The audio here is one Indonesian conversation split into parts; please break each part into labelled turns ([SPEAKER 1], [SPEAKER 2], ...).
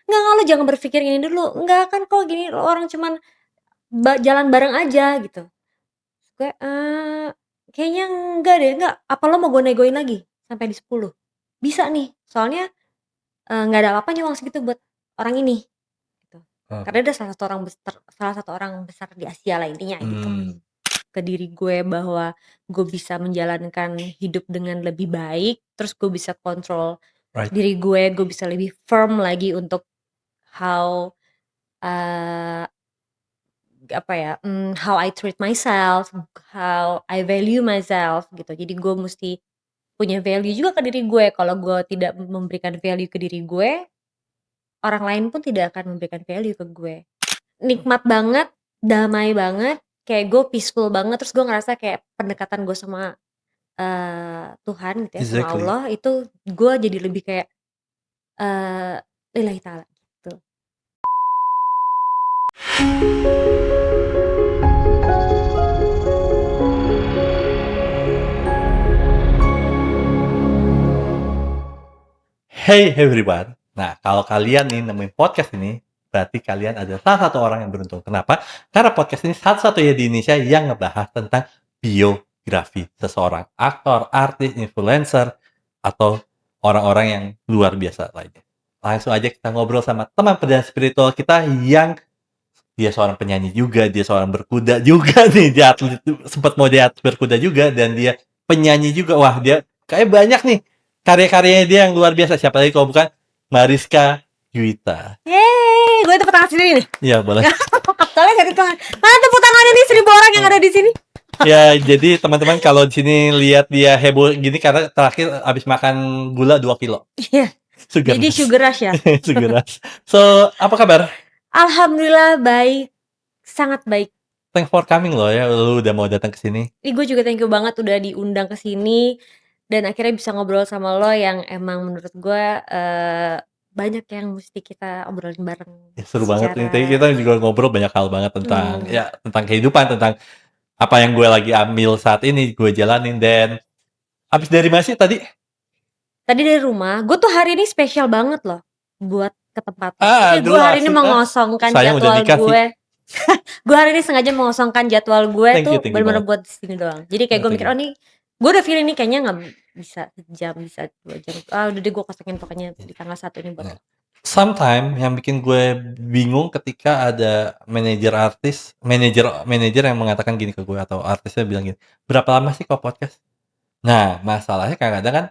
[SPEAKER 1] Enggak, lu jangan berpikir ini dulu, enggak kan kok gini, lu orang cuman jalan bareng aja," gitu. Gue, "Kayaknya enggak deh, enggak, apa lo mau gue negoin lagi sampai di 10? Bisa nih, soalnya, nggak ada apa-apanya uang segitu buat orang ini," gitu.
[SPEAKER 2] Oke.
[SPEAKER 1] Karena dia salah satu orang besar di Asia lah intinya gitu.
[SPEAKER 2] Mmm,
[SPEAKER 1] Ke diri gue bahwa gue bisa menjalankan hidup dengan lebih baik, terus gue bisa kontrol
[SPEAKER 2] right.
[SPEAKER 1] diri gue bisa lebih firm lagi untuk how, eee, apa ya, how I treat myself, how I value myself gitu. Jadi gue musti punya value juga ke diri gue, kalau gue tidak memberikan value ke diri gue, orang lain pun tidak akan memberikan value ke gue. Nikmat banget, damai banget, kayak gue peaceful banget, terus gue ngerasa kayak pendekatan gue sama Tuhan gitu ya, sama
[SPEAKER 2] Exactly.
[SPEAKER 1] Allah itu gue jadi lebih kayak, lillahi ta'ala gitu.
[SPEAKER 2] Hey everyone. Nah, kalau kalian nih nemuin podcast ini, berarti kalian adalah salah satu orang yang beruntung. Kenapa? Karena podcast ini satu-satunya di Indonesia yang ngebahas tentang biografi seseorang aktor, artis, influencer, atau orang-orang yang luar biasa lainnya. Langsung aja kita ngobrol sama teman perjalanan spiritual kita yang dia seorang penyanyi juga, dia seorang berkuda juga nih, dia atlet, sempat mau dia berkuda juga, dan dia penyanyi juga. Wah, dia kayak banyak nih karya-karyanya dia yang luar biasa. Siapa lagi kalau bukan Mariska Yuita.
[SPEAKER 1] Yeay, gue tepuk tangan sendiri nih.
[SPEAKER 2] Iya, boleh.
[SPEAKER 1] Soalnya gak tepuk tangan. Mana tepuk tangannya nih 1000 orang yang ada di sini?
[SPEAKER 2] Ya, jadi teman-teman kalau di sini lihat dia heboh gini karena terakhir habis makan gula 2 kilo.
[SPEAKER 1] Iya,
[SPEAKER 2] Sugar
[SPEAKER 1] jadi
[SPEAKER 2] rush.
[SPEAKER 1] sugar rush ya?
[SPEAKER 2] Sugar rush. So, apa kabar?
[SPEAKER 1] Alhamdulillah baik, sangat baik.
[SPEAKER 2] Thanks for coming loh ya, lu udah mau datang ke sini.
[SPEAKER 1] Gue juga thank you banget udah diundang ke sini dan akhirnya bisa ngobrol sama lo yang emang menurut gue, banyak yang mesti kita obrolin bareng
[SPEAKER 2] Ya, seru banget nih. Tadi
[SPEAKER 1] secara
[SPEAKER 2] kita juga ngobrol banyak hal banget tentang
[SPEAKER 1] mmm,
[SPEAKER 2] ya tentang kehidupan, tentang apa yang gue lagi ambil saat ini, gue jalanin. Dan abis dari mana sih tadi?
[SPEAKER 1] tadi dari rumah, gue tuh hari ini spesial banget loh buat ke tempat lo. Jadi gue
[SPEAKER 2] Aduh
[SPEAKER 1] hari ini
[SPEAKER 2] asik ah.
[SPEAKER 1] mengosongkan
[SPEAKER 2] Sayang udah
[SPEAKER 1] jadwal
[SPEAKER 2] nikah sih.
[SPEAKER 1] gue. Gue hari ini sengaja mengosongkan jadwal gue tuh
[SPEAKER 2] Thank you
[SPEAKER 1] bener-bener
[SPEAKER 2] banget.
[SPEAKER 1] buat di sini doang. Jadi kayak gue
[SPEAKER 2] Thank
[SPEAKER 1] mikir,
[SPEAKER 2] you.
[SPEAKER 1] "Oh nih," gue udah feeling nih kayaknya nggak bisa sejam, bisa 2 jam. Ah udah deh gue kosongin pokoknya di tanggal 1 ini buat
[SPEAKER 2] Nah,
[SPEAKER 1] lo.
[SPEAKER 2] sometime yang bikin gue bingung ketika ada manajer artis, manajer yang mengatakan gini ke gue, atau artisnya bilang gini, berapa lama sih kok podcast? Nah, masalahnya kadang-kadang kan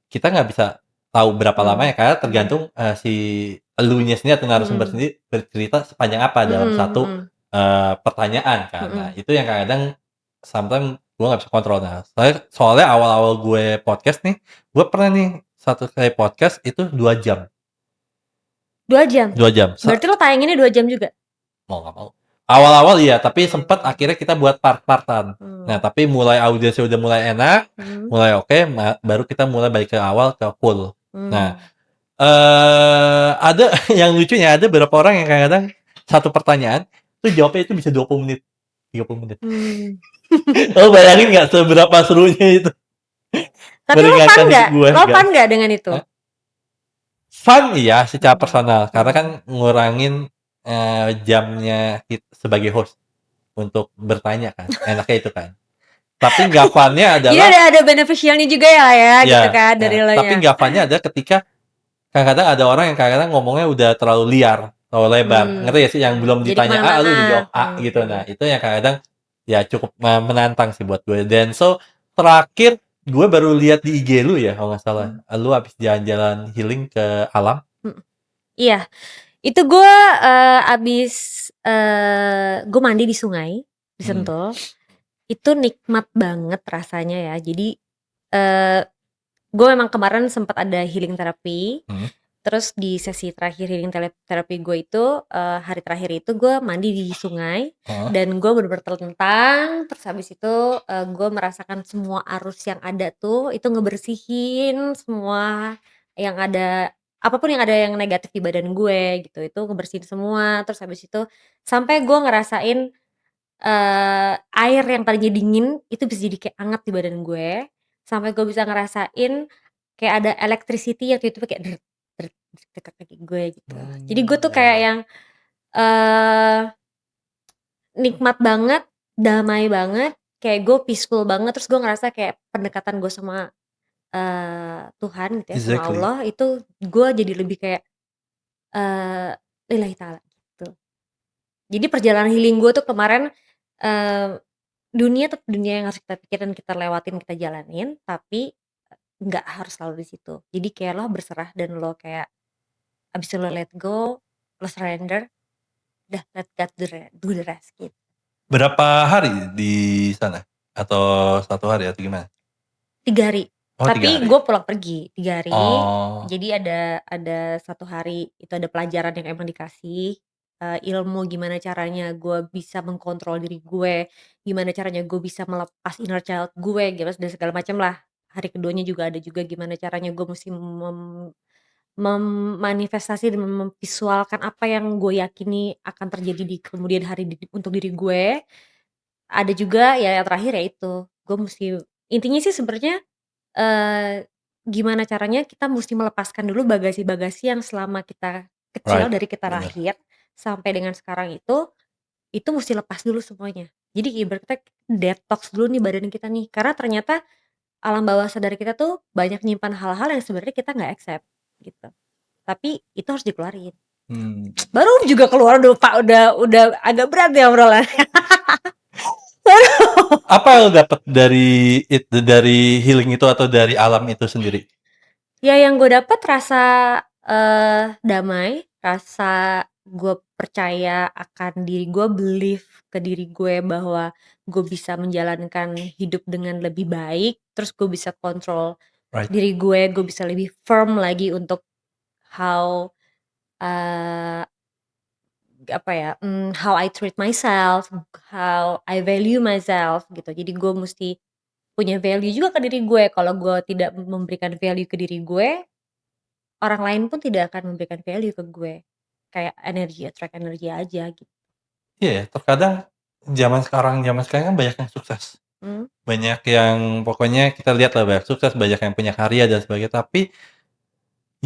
[SPEAKER 2] kita nggak bisa tahu berapa lama ya,
[SPEAKER 1] Mmm,
[SPEAKER 2] karena
[SPEAKER 1] mhm,
[SPEAKER 2] tergantung, si elunya sendiri atau narasumber
[SPEAKER 1] mhm,
[SPEAKER 2] sendiri bercerita sepanjang apa dalam
[SPEAKER 1] mhm,
[SPEAKER 2] satu,
[SPEAKER 1] mhm,
[SPEAKER 2] pertanyaan kan. Nah,
[SPEAKER 1] mhm.
[SPEAKER 2] itu yang kadang-kadang sometimes gue nggak bisa kontrol. Nah, soalnya awal-awal gue podcast nih, gue pernah nih satu kali podcast itu 2 jam,
[SPEAKER 1] 2 jam?
[SPEAKER 2] 2 jam.
[SPEAKER 1] Berarti lo tayanginnya 2 jam juga?
[SPEAKER 2] Mau nggak mau. Awal-awal iya, tapi sempet
[SPEAKER 1] Oh,
[SPEAKER 2] akhirnya kita buat part-partan. Nah,
[SPEAKER 1] mmm,
[SPEAKER 2] tapi mulai audiensnya udah mulai enak,
[SPEAKER 1] mhm,
[SPEAKER 2] mulai oke, baru kita mulai balik ke awal ke full. Nah,
[SPEAKER 1] mmm,
[SPEAKER 2] ada yang lucunya, ada beberapa orang yang kadang-kadang satu pertanyaan itu jawabnya itu bisa 20 menit, 30 menit.
[SPEAKER 1] mmm.
[SPEAKER 2] Lo bayangin nggak seberapa serunya itu
[SPEAKER 1] Tapi lo fun
[SPEAKER 2] meringankan hidup
[SPEAKER 1] nggak?
[SPEAKER 2] gue,
[SPEAKER 1] Lo
[SPEAKER 2] guys.
[SPEAKER 1] fun nggak dengan itu?
[SPEAKER 2] Hah? Fun iya secara
[SPEAKER 1] Mhm,
[SPEAKER 2] personal, karena kan
[SPEAKER 1] mhm.
[SPEAKER 2] ngurangin, jamnya sebagai host untuk bertanya kan, enaknya itu kan. Tapi nggak fun-nya
[SPEAKER 1] Jadi
[SPEAKER 2] adalah
[SPEAKER 1] ada beneficial-nya juga ya gitu
[SPEAKER 2] ya,
[SPEAKER 1] kan dari
[SPEAKER 2] tapi
[SPEAKER 1] elonya?
[SPEAKER 2] nggak fun-nya ada ketika kadang-kadang ada orang yang kadang-kadang ngomongnya udah terlalu liar, terlalu lebar. Ngerti gak sih? Yang belum
[SPEAKER 1] Jadi
[SPEAKER 2] ditanya
[SPEAKER 1] kemana
[SPEAKER 2] A,
[SPEAKER 1] mana
[SPEAKER 2] lu udah jawab A
[SPEAKER 1] mhm,
[SPEAKER 2] gitu.
[SPEAKER 1] mhm.
[SPEAKER 2] Nah, itu yang kadang-kadang ya cukup menantang sih buat gue. Dan so, terakhir gue baru lihat di IG lu ya kalau nggak salah.
[SPEAKER 1] Mmm,
[SPEAKER 2] Lu habis jalan-jalan healing ke alam.
[SPEAKER 1] mhm. Iya, itu gue, abis, gue mandi di sungai, di
[SPEAKER 2] Hmm.
[SPEAKER 1] Sentul, itu nikmat banget rasanya ya. Jadi, eee, gue memang kemarin sempet ada healing therapy,
[SPEAKER 2] Hmm.
[SPEAKER 1] terus di sesi terakhir healing terapi gue itu, hari terakhir itu gue mandi di sungai
[SPEAKER 2] Heeh.
[SPEAKER 1] dan gue bener-bener terlentang, terus habis itu, gue merasakan semua arus yang ada tuh, itu ngebersihin semua yang ada apapun yang ada yang negatif di badan gue gitu, itu ngebersihin semua, terus habis itu sampai gue ngerasain, air yang tadinya dingin, itu bisa jadi kayak anget di badan gue, sampai gue bisa ngerasain kayak ada electricity yang tiba-tiba kayak dekat kaki gue gitu. Jadi gue tuh kayak
[SPEAKER 2] Iya.
[SPEAKER 1] yang, eee, nikmat banget, damai banget, kayak gue peaceful banget, terus gue ngerasa kayak pendekatan gue sama, Tuhan gitu ya, sama
[SPEAKER 2] Exactly.
[SPEAKER 1] Allah itu gue jadi lebih kayak, eee, lillahi ta'ala gitu. Jadi perjalanan healing gue tuh kemarin, eee, dunia tetap dunia yang harus kita pikirin, kita lewatin, kita jalanin, tapi nggak harus selalu di situ. Jadi kayak lo berserah dan lo kayak abis itu lo let go, lo surrender, udah let God do the rest gitu.
[SPEAKER 2] Berapa hari di sana? Atau 1 hari atau gimana?
[SPEAKER 1] 3 hari,
[SPEAKER 2] Oh, 3
[SPEAKER 1] tapi
[SPEAKER 2] hari?
[SPEAKER 1] gue pulang pergi 3 hari,
[SPEAKER 2] Oh,
[SPEAKER 1] jadi ada 1 hari itu ada pelajaran yang emang dikasih, ilmu gimana caranya gue bisa mengkontrol diri gue, gimana caranya gue bisa melepas inner child gue gitu dan segala macam lah. Hari keduanya juga ada juga gimana caranya gue musti memanifestasi dan memvisualkan apa yang gue yakini akan terjadi di kemudian hari untuk diri gue. Ada juga ya yang terakhir ya itu, gue musti intinya sih sebenarnya, eee, gimana caranya kita musti melepaskan dulu bagasi-bagasi yang selama kita kecil
[SPEAKER 2] right,
[SPEAKER 1] dari kita
[SPEAKER 2] bener.
[SPEAKER 1] lahir sampai dengan sekarang itu musti lepas dulu semuanya. Jadi ibaratnya detox dulu nih badan kita nih, karena ternyata alam bawah sadar kita tuh banyak nyimpan hal-hal yang sebenarnya kita nggak accept gitu, tapi itu harus dikeluarin.
[SPEAKER 2] Mmm.
[SPEAKER 1] Baru juga keluar udah Pak, udah agak berat ya obrolannya.
[SPEAKER 2] Apa yang lo dapet dari healing itu atau dari alam itu sendiri?
[SPEAKER 1] Ya yang gue dapet rasa, damai, rasa gue percaya akan diri gue, believe ke diri gue bahwa gue bisa menjalankan hidup dengan lebih baik, terus gue bisa kontrol
[SPEAKER 2] Right.
[SPEAKER 1] diri gue bisa lebih firm lagi untuk how, eee, apa ya, how I treat myself, how I value myself gitu. Jadi gue musti punya value juga ke diri gue, kalau gue tidak memberikan value ke diri gue, orang lain pun tidak akan memberikan value ke gue. Kayak energi, attract energi aja gitu.
[SPEAKER 2] Iya ya, terkadang zaman sekarang kan banyak yang sukses.
[SPEAKER 1] Mmm,
[SPEAKER 2] Banyak yang pokoknya kita lihat lah banyak sukses, banyak yang punya karya dan sebagainya, tapi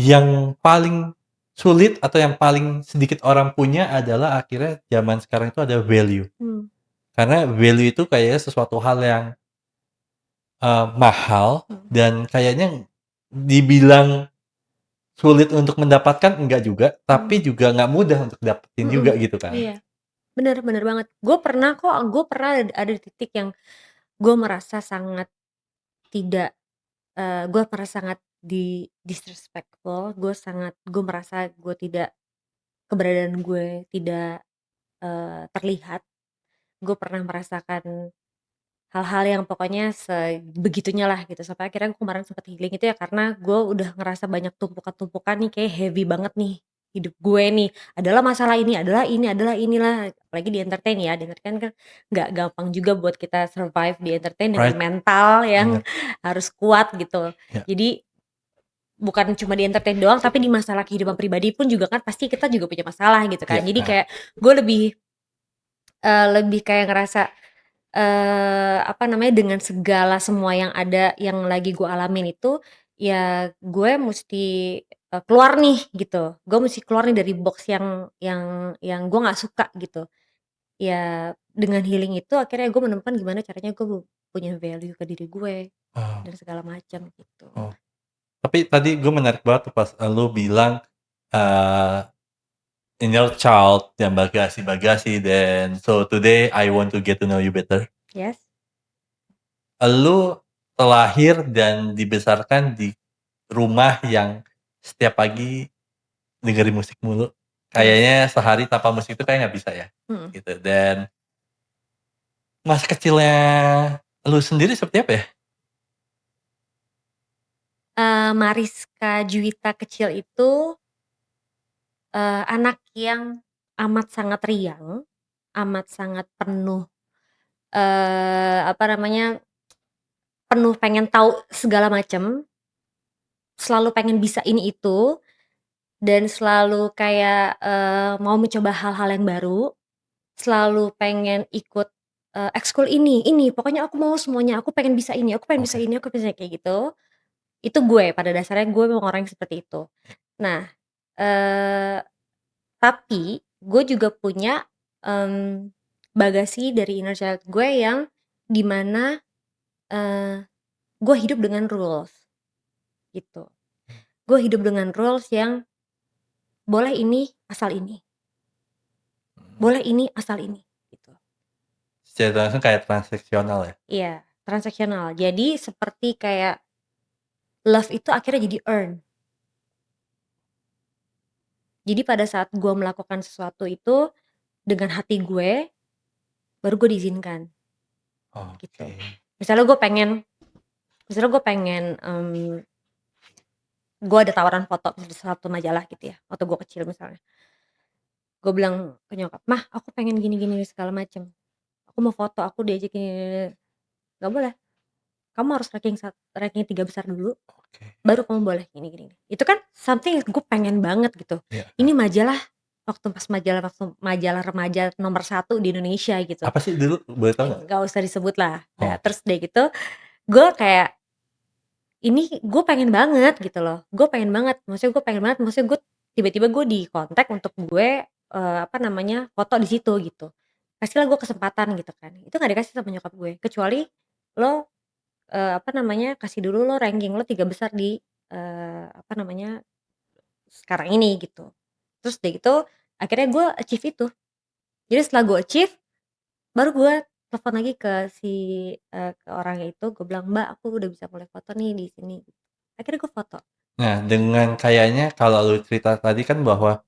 [SPEAKER 2] yang paling sulit atau yang paling sedikit orang punya adalah akhirnya zaman sekarang itu ada value.
[SPEAKER 1] mmm,
[SPEAKER 2] Karena value itu kayaknya sesuatu hal yang, mahal
[SPEAKER 1] mhm,
[SPEAKER 2] dan kayaknya dibilang sulit untuk mendapatkan enggak juga,
[SPEAKER 1] mhm,
[SPEAKER 2] tapi juga nggak mudah untuk dapetin
[SPEAKER 1] mhm,
[SPEAKER 2] juga gitu kan.
[SPEAKER 1] iya, bener bener banget. Gue pernah ada di titik yang gue merasa sangat tidak, gue merasa sangat disrespectful, gue merasa gue tidak keberadaan gue tidak, terlihat. Gue pernah merasakan hal-hal yang pokoknya sebegitunya lah gitu, sampai akhirnya gue kemarin sempet healing itu ya karena gue udah ngerasa banyak tumpukan-tumpukan nih kayak heavy banget nih, hidup gue nih, adalah masalah ini, adalah inilah, apalagi di-entertain ya, di-entertain kan nggak gampang juga buat kita survive di-entertain dengan
[SPEAKER 2] Right,
[SPEAKER 1] mental yang
[SPEAKER 2] bener,
[SPEAKER 1] harus kuat gitu.
[SPEAKER 2] ya,
[SPEAKER 1] Jadi bukan cuma di-entertain doang, tapi di masalah kehidupan pribadi pun juga kan pasti kita juga punya masalah gitu kan.
[SPEAKER 2] iya,
[SPEAKER 1] Jadi kayak gue lebih kayak ngerasa apa namanya, dengan segala semua yang ada, yang lagi gue alamin itu, ya gue musti, keluar nih gitu. Gue musti keluar nih dari box yang gue nggak suka gitu. Ya dengan healing itu akhirnya gue menemukan gimana caranya gue punya value ke diri gue
[SPEAKER 2] oh
[SPEAKER 1] dan segala macam gitu.
[SPEAKER 2] oh. Tapi tadi gue menarik banget tuh pas, lu bilang, eee, inner child yang bagasi-bagasi dan so today I want to get to know you better.
[SPEAKER 1] Yes?
[SPEAKER 2] Lu terlahir dan dibesarkan di rumah yang setiap pagi dengerin musik mulu.
[SPEAKER 1] Yes.
[SPEAKER 2] Kayaknya sehari tanpa musik itu kayak nggak bisa ya,
[SPEAKER 1] Mhm.
[SPEAKER 2] gitu. Dan masa kecilnya lu sendiri seperti apa ya?
[SPEAKER 1] Mariska Juwita kecil itu, anak yang amat sangat riang, amat sangat penuh, apa namanya, penuh pengen tahu segala macem, selalu pengen bisa ini itu, dan selalu kayak, mau mencoba hal-hal yang baru, selalu pengen ikut, ekskul ini, pokoknya aku mau semuanya, aku pengen bisa ini, aku pengen bisa
[SPEAKER 2] Oke.
[SPEAKER 1] ini, aku bisa kayak gitu. Itu gue, pada dasarnya gue memang orang yang seperti itu. Nah, eee, tapi gue juga punya, mmm, bagasi dari inner child gue yang di mana, gue hidup dengan rules gitu. Gue hidup dengan rules yang boleh ini, asal ini, boleh ini, asal ini, gitu.
[SPEAKER 2] Secara langsung kayak transaksional ya?
[SPEAKER 1] Iya, transaksional. Jadi seperti kayak love itu akhirnya jadi earn. Jadi pada saat gue melakukan sesuatu itu dengan hati gue, baru gue diizinkan, gitu.
[SPEAKER 2] Oke.
[SPEAKER 1] Misalnya gue pengen misalnya gue pengen, gue ada tawaran foto di satu majalah gitu ya, waktu gue kecil misalnya. Gue bilang ke nyokap, "Mah, aku pengen gini gini segala macem. Aku mau foto, aku diajak gini." "Nggak boleh, kamu harus ranking 3 besar dulu,
[SPEAKER 2] Oke.
[SPEAKER 1] baru kamu boleh gini gini." Itu kan something gue pengen banget gitu.
[SPEAKER 2] Iya,
[SPEAKER 1] Ini majalah waktu majalah remaja nomor satu di Indonesia gitu,
[SPEAKER 2] apa sih dulu boleh tahu nggak?
[SPEAKER 1] nggak usah disebut lah.
[SPEAKER 2] Oh,
[SPEAKER 1] Nah,
[SPEAKER 2] oke.
[SPEAKER 1] terus udah gitu, gue kayak, ini gue pengen banget gitu loh, maksudnya gue tiba-tiba gue dikontak untuk gue, apa namanya, foto di situ gitu. Kasihlah gue kesempatan gitu kan, itu nggak dikasih sama nyokap gue, kecuali lo, apa namanya, kasih dulu lo ranking lo 3 besar di, apa namanya, sekarang ini gitu. Terus udah gitu, akhirnya gue achieve itu. Jadi setelah gue achieve, baru gue telepon lagi ke si, ke orangnya itu, gue bilang, "Mbak, aku udah bisa mulai foto nih di sini." Akhirnya gue foto.
[SPEAKER 2] Nah, dengan kayaknya kalau lu cerita tadi kan bahwa,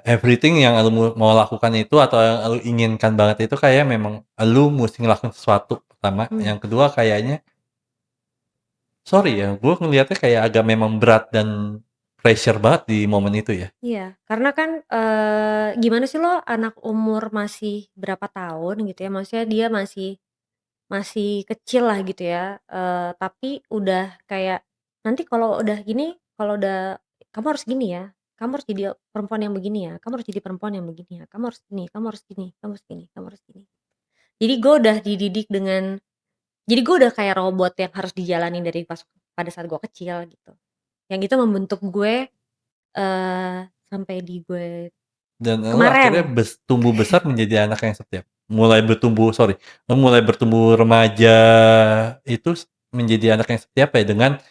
[SPEAKER 2] everything yang lu mau lakukan itu atau yang lu inginkan banget itu kayak memang lu musti ngelakuin sesuatu pertama,
[SPEAKER 1] Mmm,
[SPEAKER 2] yang kedua kayaknya sorry ya, gue ngelihatnya kayak agak memang berat dan pressure banget di momen itu ya.
[SPEAKER 1] iya, karena kan, gimana sih lo anak umur masih berapa tahun gitu ya, maksudnya dia masih masih kecil lah gitu ya, tapi udah kayak, "Nanti kalau udah gini, kalau udah kamu harus gini ya, kamu harus jadi perempuan yang begini ya, kamu harus jadi perempuan yang begini ya, kamu harus gini, kamu harus gini, kamu harus gini, kamu harus gini." Jadi gue udah dididik dengan, jadi gue udah kayak robot yang harus dijalanin dari pada saat gue kecil gitu. Yang itu membentuk gue, sampai di gue
[SPEAKER 2] Dan lu akhirnya
[SPEAKER 1] kemarin.
[SPEAKER 2] tumbuh besar menjadi anak yang setia. Mulai bertumbuh remaja itu menjadi anak yang setia ya dengan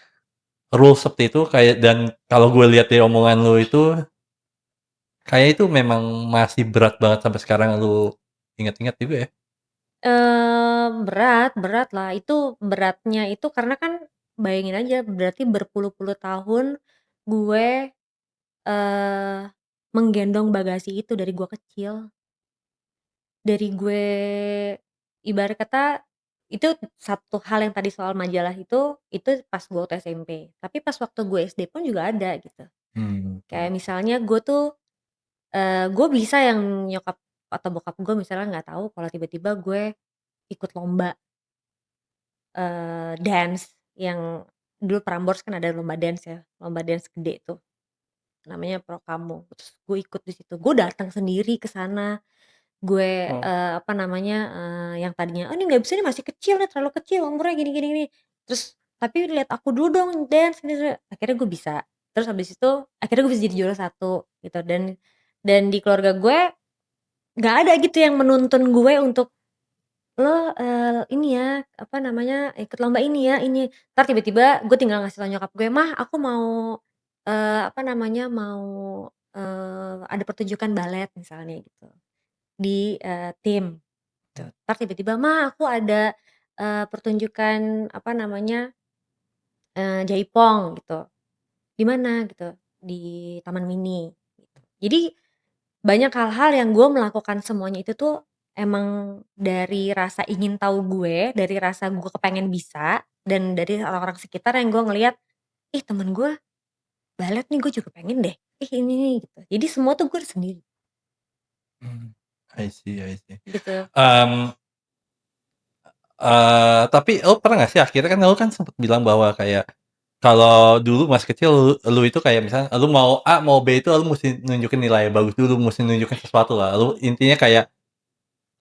[SPEAKER 2] rules seperti itu kayak dan kalau gue lihat dari omongan lu itu, kayak itu memang masih berat banget sampai sekarang lu ingat-ingat juga ya?
[SPEAKER 1] Berat berat lah, itu beratnya itu karena kan bayangin aja berarti berpuluh-puluh tahun gue, eee, menggendong bagasi itu dari gue kecil, dari gue ibarat kata itu satu hal yang tadi soal majalah itu pas gue waktu SMP, tapi pas waktu gue SD pun juga ada gitu. Kayak
[SPEAKER 2] Mhm.
[SPEAKER 1] misalnya gue tuh, gue bisa yang nyokap atau bokap gue misalnya nggak tahu kalau tiba-tiba gue ikut lomba, dance yang dulu Prambors kan ada lomba dance ya, lomba dance gede tuh, namanya Prokamu, terus gue ikut di situ, gue datang sendiri ke sana, gue,
[SPEAKER 2] Oh.
[SPEAKER 1] apa namanya, yang tadinya, "Oh ini nggak bisa nih masih kecil nih, terlalu kecil umurnya gini gini gini." Terus, "Tapi lihat aku dulu dong dance," gitu, akhirnya gue bisa. Terus habis itu akhirnya gue bisa jadi juara satu gitu, dan di keluarga gue nggak ada gitu yang menuntun gue untuk, "Lo, ini ya, apa namanya, ikut lomba ini ya, ini." Entar tiba-tiba gue tinggal ngasih tahu nyokap gue, "Mah, aku mau, apa namanya, mau, ada pertunjukan balet," misalnya gitu, di, tim gitu. Entar tiba-tiba, "Mah, aku ada, pertunjukan, apa namanya, jaipong," gitu, "Di mana?" Gitu, "Di Taman Mini," gitu. Jadi banyak hal-hal yang gue melakukan semuanya itu tuh emang dari rasa ingin tahu gue, dari rasa gue kepengen bisa, dan dari orang-orang sekitar yang gue ngelihat, "Ih temen gue balet nih, gue juga pengen deh. Ih ini nih," gitu. Jadi semua tuh gue sendiri,
[SPEAKER 2] Mmm, I see I see.
[SPEAKER 1] gitu.
[SPEAKER 2] Mmm, tapi lu pernah nggak sih akhirnya kan lu kan sempet bilang bahwa kayak, kalau dulu masih kecil lu itu kayak misalnya lu mau A, mau B itu lu musti nunjukin nilai bagus dulu, musti nunjukin sesuatu lah, lu intinya kayak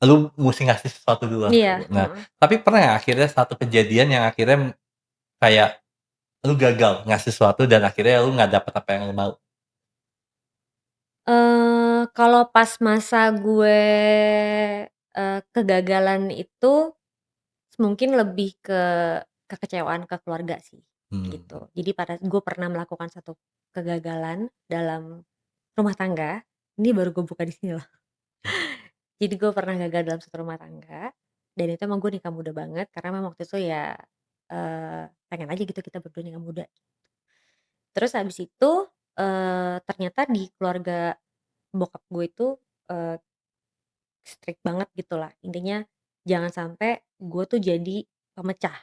[SPEAKER 2] lu musti ngasih sesuatu dulu lah.
[SPEAKER 1] Iya,
[SPEAKER 2] Nah,
[SPEAKER 1] heeh.
[SPEAKER 2] tapi pernah nggak akhirnya satu kejadian yang akhirnya kayak lu gagal ngasih sesuatu dan akhirnya lu nggak dapet apa yang lu mau?
[SPEAKER 1] Kalau pas masa gue, kegagalan itu mungkin lebih ke kekecewaan ke keluarga sih,
[SPEAKER 2] Mmm,
[SPEAKER 1] gitu. Jadi pada gue pernah melakukan satu kegagalan dalam rumah tangga, ini baru gue buka di sini loh.
[SPEAKER 2] oke.
[SPEAKER 1] Jadi gue pernah gagal dalam satu rumah tangga, dan itu emang gue nikah muda banget karena memang waktu itu ya, pengen aja gitu kita berdua nikah muda. Terus habis itu, ternyata di keluarga bokap gue itu, eee, strict banget gitulah. Intinya jangan sampai gue tuh jadi pemecah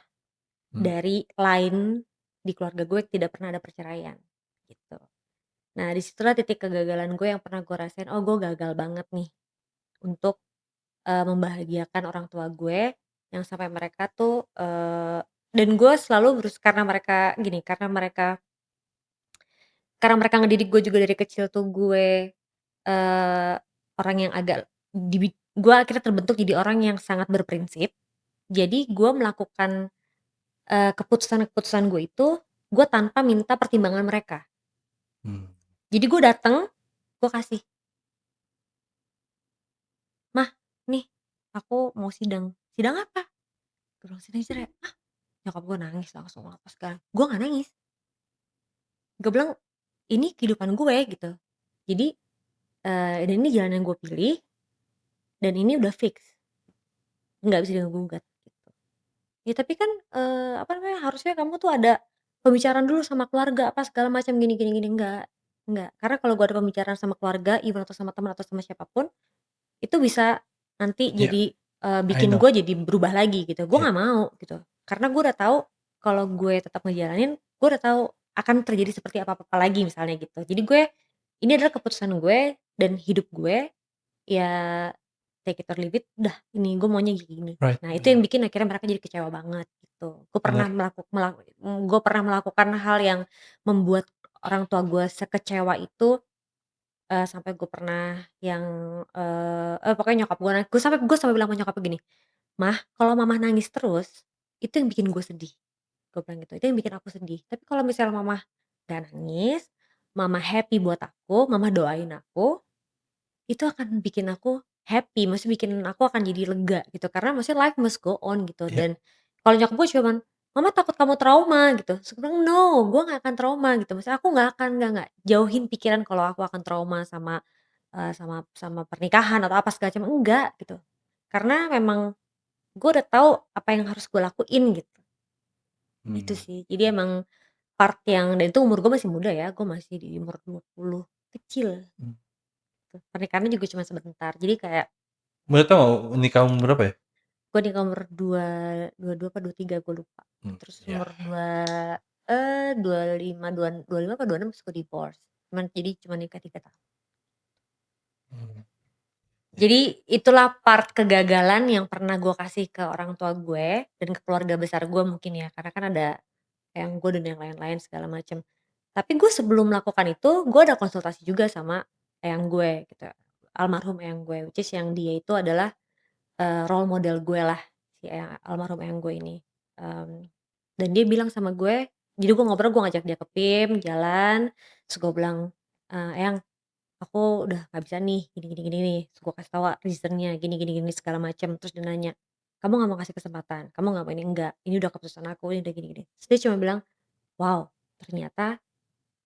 [SPEAKER 2] Mmm,
[SPEAKER 1] dari line di keluarga gue tidak pernah ada perceraian, gitu. Nah disitulah titik kegagalan gue yang pernah gue rasain, oh gue gagal banget nih untuk, membahagiakan orang tua gue, yang sampai mereka tuh, dan gue selalu karena mereka gini, karena mereka ngedidik gue juga dari kecil tuh gue, orang yang agak gue akhirnya terbentuk jadi orang yang sangat berprinsip. Jadi gue melakukan, keputusan-keputusan gue itu, gue tanpa minta pertimbangan mereka.
[SPEAKER 2] mmm,
[SPEAKER 1] Jadi gue dateng, gue kasih, "Mah, nih aku mau sidang." "Sidang apa?" Gue bilang, "Sidang cerai." "Hah?" Nyokap gue nangis langsung, apa segala, gue nggak nangis. Gue bilang, "Ini kehidupan gue," gitu. Jadi, dan ini jalan yang gue pilih, dan ini udah fix, nggak bisa diganggu gugat, gitu. Ya tapi kan, apa namanya, harusnya kamu tuh ada pembicaraan dulu sama keluarga, apa segala macam gini gini gini, enggak. Karena kalau gue ada pembicaraan sama keluarga, even atau sama teman atau sama siapa pun, itu bisa nanti
[SPEAKER 2] iya,
[SPEAKER 1] jadi,
[SPEAKER 2] I
[SPEAKER 1] bikin
[SPEAKER 2] know,
[SPEAKER 1] gue jadi berubah lagi gitu, gue
[SPEAKER 2] iya,
[SPEAKER 1] nggak mau gitu. Karena gue udah tahu kalau gue tetap ngejalanin, gue udah tahu akan terjadi seperti apa-apa lagi misalnya gitu. Jadi gue, ini adalah keputusan gue dan hidup gue, ya take it or leave it, udah ini gue maunya gini.
[SPEAKER 2] right,
[SPEAKER 1] Nah itu yang bikin akhirnya mereka jadi kecewa banget gitu.
[SPEAKER 2] bener,
[SPEAKER 1] Gue pernah melakukan hal yang membuat orang tua gue sekecewa itu, sampai gue pernah yang, pokoknya nyokap gue sampai bilang sama nyokap gini, "Mah, kalau Mama nangis terus, itu yang bikin gue sedih." Gue bilang gitu, "Itu yang bikin aku sedih. Tapi kalau misalnya Mama gak nangis, Mama happy buat aku, Mama doain aku, itu akan bikin aku happy, maksudnya bikin aku akan jadi lega gitu, karena maksudnya life must go on gitu."
[SPEAKER 2] iya,
[SPEAKER 1] Dan kalau nyokap gue cuman, "Mama takut kamu trauma," gitu, terus gue bilang, "No, gue nggak akan trauma," gitu, maksudnya aku nggak akan nggak, jauhin pikiran kalau aku akan trauma sama, sama pernikahan atau apa segala macam, enggak gitu. Karena memang gue udah tahu apa yang harus gue lakuin gitu, itu
[SPEAKER 2] mmm,
[SPEAKER 1] sih. Jadi emang part yang, dan itu umur gue masih muda ya, gue masih di umur 20, kecil
[SPEAKER 2] mmm.
[SPEAKER 1] gitu, pernikahannya juga cuma sebentar. Jadi kayak
[SPEAKER 2] Boleh tahu nikah umur berapa ya?
[SPEAKER 1] gue nikah umur 22 apa 23 gue lupa. Terus
[SPEAKER 2] Iya,
[SPEAKER 1] umur 25, 25 apa 26 terus gue divorce. Cuma nikah 3 tahun.
[SPEAKER 2] mmm, iya,
[SPEAKER 1] Jadi itulah part kegagalan yang pernah gue kasih ke orang tua gue dan ke keluarga besar gue mungkin ya, karena kan ada eyang gue dan yang lain-lain segala macam. Tapi gue sebelum melakukan itu, gue ada konsultasi juga sama eyang gue gitu, almarhum eyang gue, which is yang dia itu adalah, role model gue lah, si almarhum eyang gue ini. Mmm, dan dia bilang sama gue, jadi gue ngobrol, gue ngajak dia ke PIM, jalan, terus gue bilang, "Eyang, aku udah nggak bisa nih, gini gini gini nih." Terus gue kasih tahu reason-nya, gini gini gini segala macam. Terus dia nanya, "Kamu nggak mau kasih kesempatan? Kamu nggak mau ini?" "Enggak, ini udah keputusan aku, ini udah gini gini." Terus dia cuma bilang, "Wow, ternyata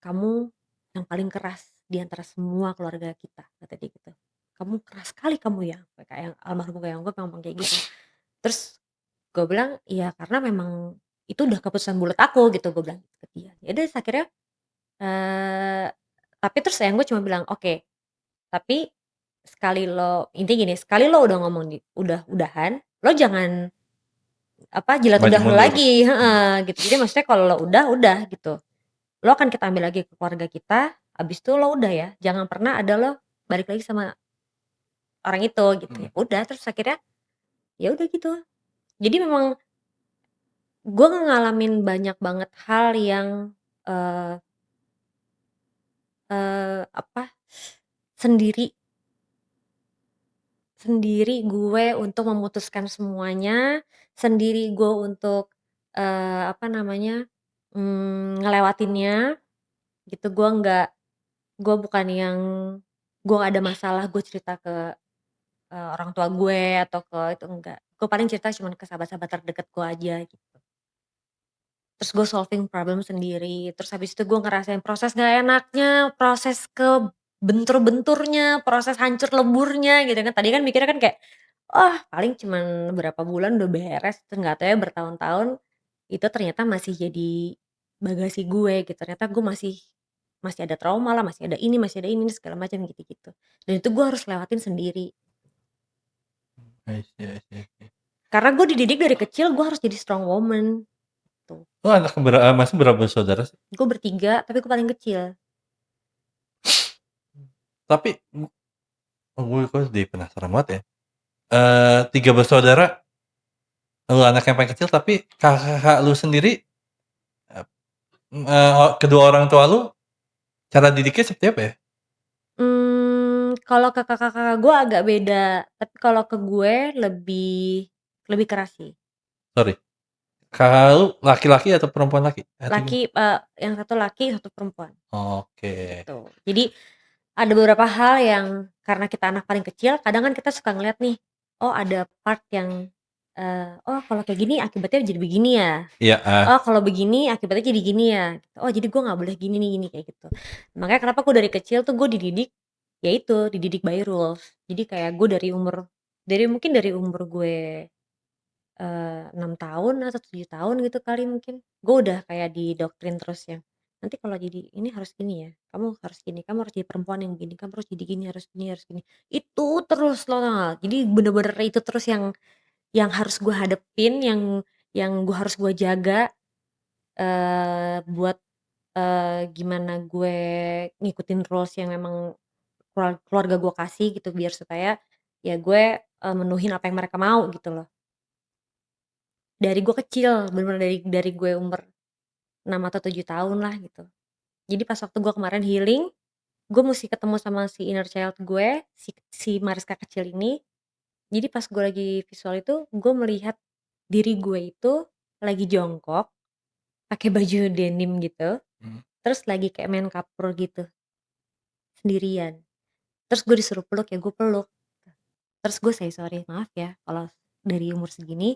[SPEAKER 1] kamu yang paling keras di antara semua keluarga kita," kata dia gitu. "Kamu keras sekali kamu ya," kayak yang almarhum kayak gue ngomong kayak gitu. Terus gue bilang, "Iya karena memang itu udah keputusan bulat aku," gitu, gue bilang ke dia. Ya udah terus akhirnya, eee, tapi terus sayang gue cuma bilang, "Oke, tapi sekali lo," intinya gini, "sekali lo udah ngomong udah udahan, lo jangan apa, jilat
[SPEAKER 2] maju
[SPEAKER 1] ludah lo
[SPEAKER 2] mundur,
[SPEAKER 1] lagi,"
[SPEAKER 2] mmm,
[SPEAKER 1] heeh, gitu. Jadi maksudnya kalau lo udah gitu. Lo akan kita ambil lagi ke keluarga kita, habis itu lo udah ya, jangan pernah ada lo balik lagi sama orang itu gitu.
[SPEAKER 2] mhm,
[SPEAKER 1] Ya udah terus akhirnya, ya udah gitu. Jadi memang gue ngalamin banyak banget hal yang, eee apa, sendiri sendiri gue untuk memutuskan semuanya, sendiri gue untuk, apa namanya, ngelewatinnya gitu. Gue bukan yang gue nggak ada masalah gue cerita ke, orang tua gue atau ke itu, enggak. Gue paling cerita cuman ke sahabat-sahabat terdekat gue aja gitu. Terus gue solving problem sendiri, terus habis itu gue ngerasain proses gak enaknya, proses kebentur-benturnya, proses hancur leburnya gitu kan. Tadi kan mikirnya kan kayak, "Oh paling cuman berapa bulan udah beres," terus nggak tahu ya bertahun-tahun, itu ternyata masih jadi bagasi gue gitu. Ternyata gue masih masih ada trauma lah, masih ada ini segala macam gitu-gitu. Dan itu gue harus lewatin sendiri.
[SPEAKER 2] I see, I see, I see.
[SPEAKER 1] Karena gue dididik dari kecil gue harus jadi strong woman, tuh.
[SPEAKER 2] Lu anak Masnya berapa bersaudara sih?
[SPEAKER 1] Gue bertiga, tapi gue paling kecil.
[SPEAKER 2] Tapi gue kok jadi penasaran banget ya. 3 bersaudara, lu anak yang paling kecil tapi kakak lu sendiri, eee kedua orang tua lu cara didiknya seperti apa ya?
[SPEAKER 1] Kalau ke kakak-kakak gue agak beda, tapi kalau ke gue lebih lebih keras sih.
[SPEAKER 2] Sorry, kakak lu laki-laki atau perempuan laki? Atau gimana?
[SPEAKER 1] Laki, yang satu laki, yang satu perempuan,
[SPEAKER 2] Oke.
[SPEAKER 1] gitu. Jadi ada beberapa hal yang karena kita anak paling kecil, kadang kan kita suka ngeliat nih, oh ada part yang, oh kalau kayak gini akibatnya jadi begini ya,
[SPEAKER 2] Iya,
[SPEAKER 1] oh kalau begini akibatnya jadi gini ya, gitu. Oh jadi gue nggak boleh gini nih, gini, kayak gitu. Makanya kenapa gue dari kecil tuh gue dididik, ya itu, dididik by rules. Jadi kayak gue dari umur gue 6 tahun atau 7 tahun gitu kali mungkin, gue udah kayak didoktrin terus yang, "Nanti kalau jadi ini harus gini ya, kamu harus gini, kamu harus jadi perempuan yang begini, kamu harus jadi gini, harus gini harus gini." Itu terus loh, tau nggak? Jadi bener-bener itu terus yang harus gue hadepin, yang harus gue jaga, buat, gimana gue ngikutin rules yang memang keluarga gue kasih gitu, biar supaya ya gue, menuhin apa yang mereka mau gitu loh. Dari gue kecil, bener-bener dari gue umur 6 atau 7 tahun lah gitu. Jadi pas waktu gue kemarin healing, gue musti ketemu sama si inner child gue, si Mariska kecil ini. Jadi pas gue lagi visual itu, gue melihat diri gue itu lagi jongkok, pakai baju denim gitu,
[SPEAKER 2] mhm.
[SPEAKER 1] terus lagi kayak main kapur gitu, sendirian. Terus gue disuruh peluk, ya gue peluk. Terus gue say sorry, "Maaf ya kalau dari umur segini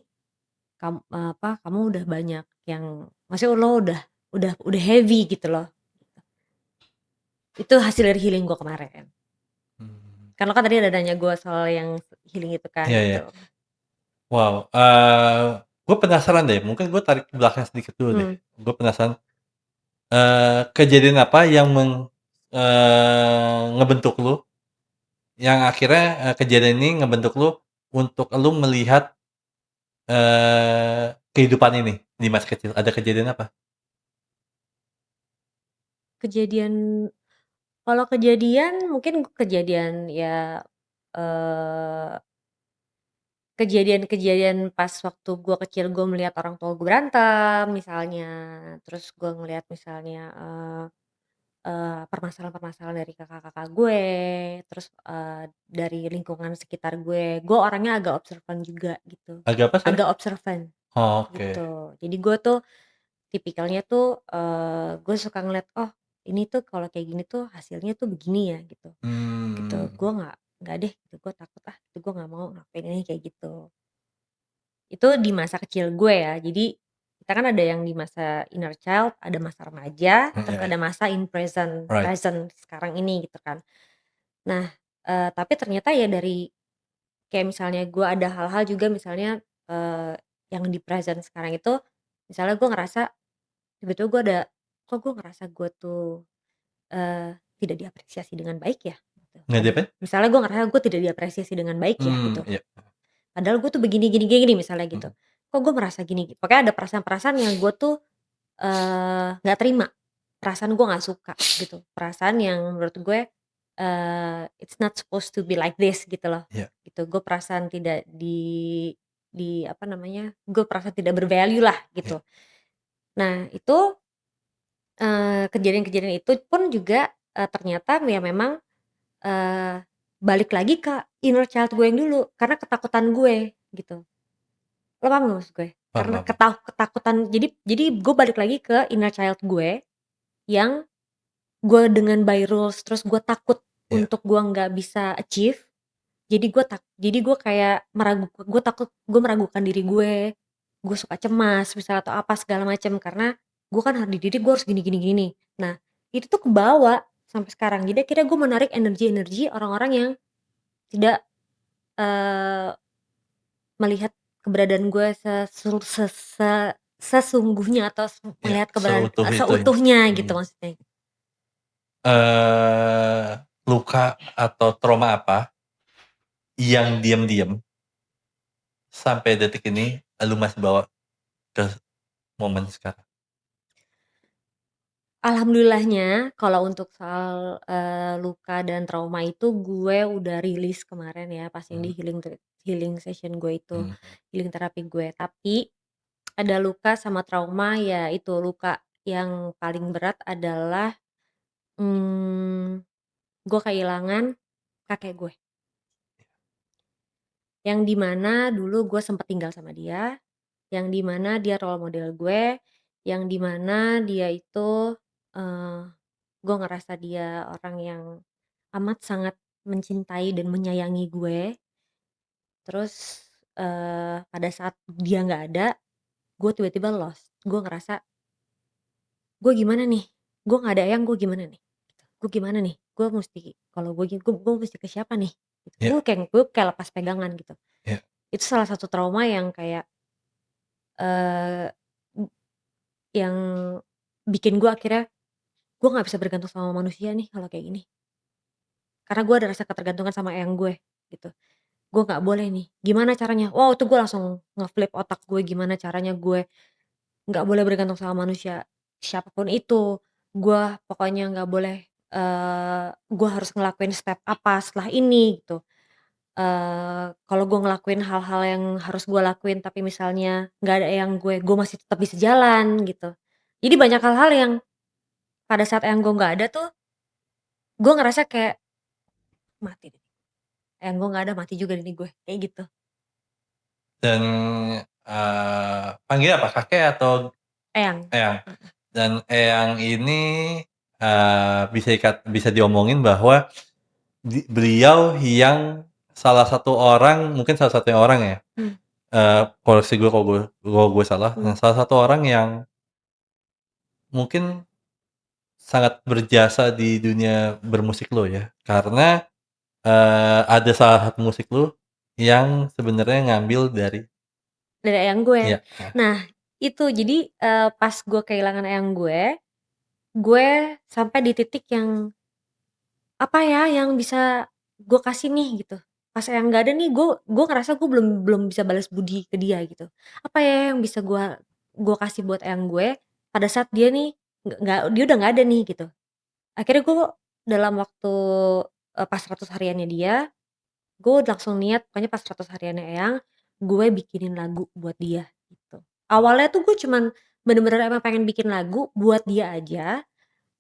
[SPEAKER 1] kamu udah banyak yang maksudnya lo udah heavy gitu loh." Itu hasil dari healing gue kemarin.
[SPEAKER 2] Mmm,
[SPEAKER 1] Kan lo kan tadi ada nanya gue soal yang healing itu kan,
[SPEAKER 2] iya, iya.
[SPEAKER 1] gitu.
[SPEAKER 2] Wow, gue penasaran deh, mungkin gue tarik ke belakang sedikit dulu deh.
[SPEAKER 1] Mmm,
[SPEAKER 2] Gue penasaran, kejadian apa yang ngebentuk lu, yang akhirnya, kejadian ini ngebentuk lu untuk lu melihat, kehidupan ini di masa kecil, ada kejadian apa?
[SPEAKER 1] kejadian kalau kejadian mungkin kejadian ya, eee, kejadian-kejadian pas waktu gue kecil gue melihat orang tua gue berantem misalnya, terus gue ngelihat misalnya, permasalahan-permasalahan dari kakak-kakak gue, terus, dari lingkungan sekitar gue orangnya agak observan juga gitu,
[SPEAKER 2] Agak apa, sorry?
[SPEAKER 1] agak observan
[SPEAKER 2] Oh, oke.
[SPEAKER 1] gitu. Jadi gue tuh tipikalnya tuh, gue suka ngeliat, "Oh ini tuh kalau kayak gini tuh hasilnya tuh begini ya," gitu gitu.
[SPEAKER 2] Mmm,
[SPEAKER 1] Gue nggak deh gitu, gue takut ah, itu gue nggak mau ngelakuin ini kayak gitu. Itu di masa kecil gue ya. Jadi kita kan ada yang di masa inner child, ada masa remaja, terus
[SPEAKER 2] iya, iya,
[SPEAKER 1] ada masa in present
[SPEAKER 2] right.
[SPEAKER 1] present sekarang ini gitu kan. Nah, tapi ternyata ya dari kayak misalnya gue ada hal-hal juga misalnya, yang di present sekarang itu, misalnya gue ngerasa tiba-tiba gue ada, kok gue ngerasa gue tuh, tidak diapresiasi dengan baik ya gitu.
[SPEAKER 2] Nggak diapain?
[SPEAKER 1] Misalnya gue ngerasa gue tidak diapresiasi dengan baik ya gitu.
[SPEAKER 2] Iya,
[SPEAKER 1] Padahal gue tuh begini gini gini misalnya gitu.
[SPEAKER 2] mhm,
[SPEAKER 1] Kok gue merasa gini, pokoknya ada perasaan-perasaan yang gue tuh, nggak terima, perasaan gue nggak suka gitu, perasaan yang menurut gue, it's not supposed to be like this gitu loh,
[SPEAKER 2] iya,
[SPEAKER 1] gitu. Gue perasaan tidak apa namanya, gue perasaan tidak bervalue lah
[SPEAKER 2] iya.
[SPEAKER 1] gitu. Nah itu, kejadian-kejadian itu pun juga, ternyata ya memang, eee, balik lagi ke inner child gue yang dulu, karena ketakutan gue gitu. Lo paham nggak maksud gue?
[SPEAKER 2] Paham
[SPEAKER 1] Karena
[SPEAKER 2] paham paham.
[SPEAKER 1] ketakutan, jadi gue balik lagi ke inner child gue, yang gue dengan by rules, terus gue takut
[SPEAKER 2] Iya,
[SPEAKER 1] untuk gue nggak bisa achieve, jadi gue kayak gue meragukan diri gue suka cemas misal atau apa segala macam, karena gue kan harus dididik gue harus gini gini gini. Nah, itu tuh kebawa sampai sekarang, jadi akhirnya gue menarik energi-energi orang-orang yang tidak, eee, melihat keberadaan gue sesul se se sesungguhnya atau
[SPEAKER 2] iya,
[SPEAKER 1] melihat keberadaan
[SPEAKER 2] seutuh itu ya.
[SPEAKER 1] seutuhnya gitu
[SPEAKER 2] Mhm.
[SPEAKER 1] maksudnya.
[SPEAKER 2] Luka atau trauma apa yang diam-diam sampai detik ini lu masih bawa ke momen sekarang?
[SPEAKER 1] Alhamdulillahnya kalau untuk soal, luka dan trauma itu gue udah rilis kemarin ya pas yang
[SPEAKER 2] Mhm,
[SPEAKER 1] di healing session gue itu,
[SPEAKER 2] mhm,
[SPEAKER 1] healing terapi gue. Tapi ada luka sama trauma, ya itu luka yang paling berat adalah, mmm, gue kehilangan kakek gue, yang di mana dulu gue sempet tinggal sama dia, yang di mana dia role model gue, yang di mana dia itu, eee, gue ngerasa dia orang yang amat sangat mencintai dan menyayangi gue. Terus, pada saat dia nggak ada, gue tiba-tiba lost. Gue ngerasa, "Gue gimana nih? Gue nggak ada Eyang, gue gimana nih? Gue gimana nih? Gue musti kalau gue musti ke siapa nih?" Gitu.
[SPEAKER 2] iya,
[SPEAKER 1] Gue kayak lepas pegangan gitu.
[SPEAKER 2] iya,
[SPEAKER 1] Itu salah satu trauma yang kayak, eee, m yang bikin gue akhirnya, gue nggak bisa bergantung sama manusia nih kalau kayak gini. Karena gue ada rasa ketergantungan sama eyang gue, gitu. Gue nggak boleh nih, gimana caranya? Wow, itu gue langsung nge-flip otak gue, gimana caranya gue nggak boleh bergantung sama manusia, siapa pun itu. Gue pokoknya nggak boleh, gue harus ngelakuin step apa setelah ini gitu. Kalau gue ngelakuin hal-hal yang harus gue lakuin tapi misalnya nggak ada eyang gue masih tetap bisa jalan gitu. Jadi banyak hal-hal yang pada saat eyang gue nggak ada tuh, gue ngerasa kayak, "Mati deh, eyang gue nggak ada, mati juga nih gue," kayak gitu.
[SPEAKER 2] dan, panggilnya apa? Kakek atau
[SPEAKER 1] Eyang.
[SPEAKER 2] eyang? Dan eyang ini, bisa diomongin bahwa beliau yang salah satu orang, mungkin salah satunya orang ya,
[SPEAKER 1] Mhm,
[SPEAKER 2] koreksi gue kalau gue salah,
[SPEAKER 1] mhm.
[SPEAKER 2] salah satu orang yang mungkin sangat berjasa di dunia bermusik lo ya, karena, ada salah satu musik lo yang sebenarnya ngambil dari
[SPEAKER 1] Dari eyang gue.
[SPEAKER 2] iya, heeh,
[SPEAKER 1] Nah, itu jadi, pas gue kehilangan eyang gue sampai di titik yang, apa ya yang bisa gue kasih nih gitu. Pas eyang nggak ada nih, gue ngerasa gue belum belum bisa balas budi ke dia gitu. Apa ya yang bisa gue kasih buat eyang gue, pada saat dia nih dia udah nggak ada nih gitu. Akhirnya gue dalam waktu, pas 100 hariannya dia, gue langsung niat pokoknya pas 100 hariannya Eyang, gue bikinin lagu buat dia, gitu. Awalnya tuh gue cuman bener-bener emang pengen bikin lagu buat dia aja,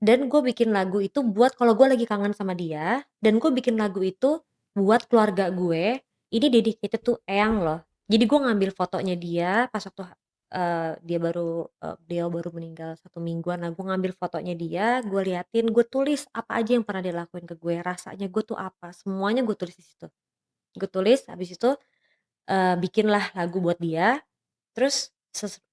[SPEAKER 1] dan gue bikin lagu itu buat kalau gue lagi kangen sama dia, dan gue bikin lagu itu buat keluarga gue, ini dedicated to Eyang loh. Jadi gue ngambil fotonya dia pas waktu, beliau baru meninggal 1 mingguan, nah gue ngambil fotonya dia, gue liatin, gue tulis apa aja yang pernah dia lakuin ke gue, rasanya gue tuh apa, semuanya gue tulis di situ. Gue tulis habis itu, bikinlah lagu buat dia, terus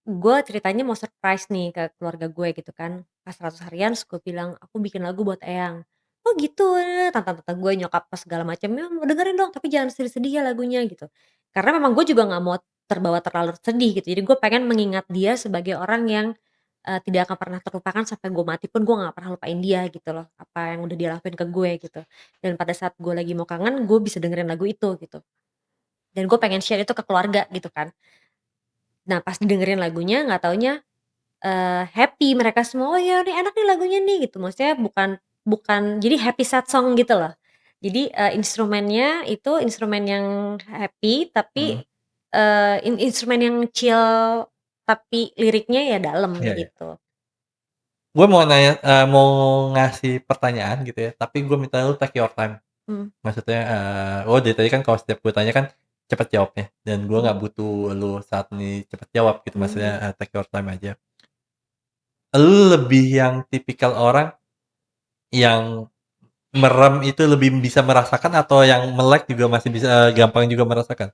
[SPEAKER 1] gue ceritanya mau surprise nih ke keluarga gue gitu kan, pas 100 harian terus gue bilang, "Aku bikin lagu buat Eyang." "Oh gitu, tante-tante gue, nyokap pas segala macam, "Ya mau dengerin dong tapi jangan sedih-sedih ya lagunya," gitu. Karena memang gue juga nggak mau terbawa terlalu sedih gitu, jadi gue pengen mengingat dia sebagai orang yang, tidak akan pernah terlupakan sampai gue mati pun gue nggak pernah lupain dia gitu loh, apa yang udah dia lakuin ke gue gitu. Dan pada saat gue lagi mau kangen, gue bisa dengerin lagu itu gitu. Dan gue pengen share itu ke keluarga gitu kan. Nah pas didengerin lagunya nggak taunya, happy mereka semua, "Oh ya nih enak nih lagunya nih," gitu. Maksudnya bukan bukan jadi happy sad song gitu loh. Jadi, instrumennya itu instrumen yang happy tapi,
[SPEAKER 2] mhm,
[SPEAKER 1] instrumen yang chill tapi liriknya ya dalem
[SPEAKER 2] iya iya.
[SPEAKER 1] gitu.
[SPEAKER 2] Gue mau nanya, mau ngasih pertanyaan gitu ya, tapi gue minta lu take your time.
[SPEAKER 1] Mmm,
[SPEAKER 2] Maksudnya, dari tadi kan kalau setiap gue tanya kan cepet jawabnya dan gue
[SPEAKER 1] Mhm
[SPEAKER 2] nggak butuh lu saat ini cepet jawab gitu, maksudnya,
[SPEAKER 1] mhm.
[SPEAKER 2] take your time aja. Lu lebih yang tipikal orang yang merem itu lebih bisa merasakan atau yang melek juga masih bisa gampang juga merasakan?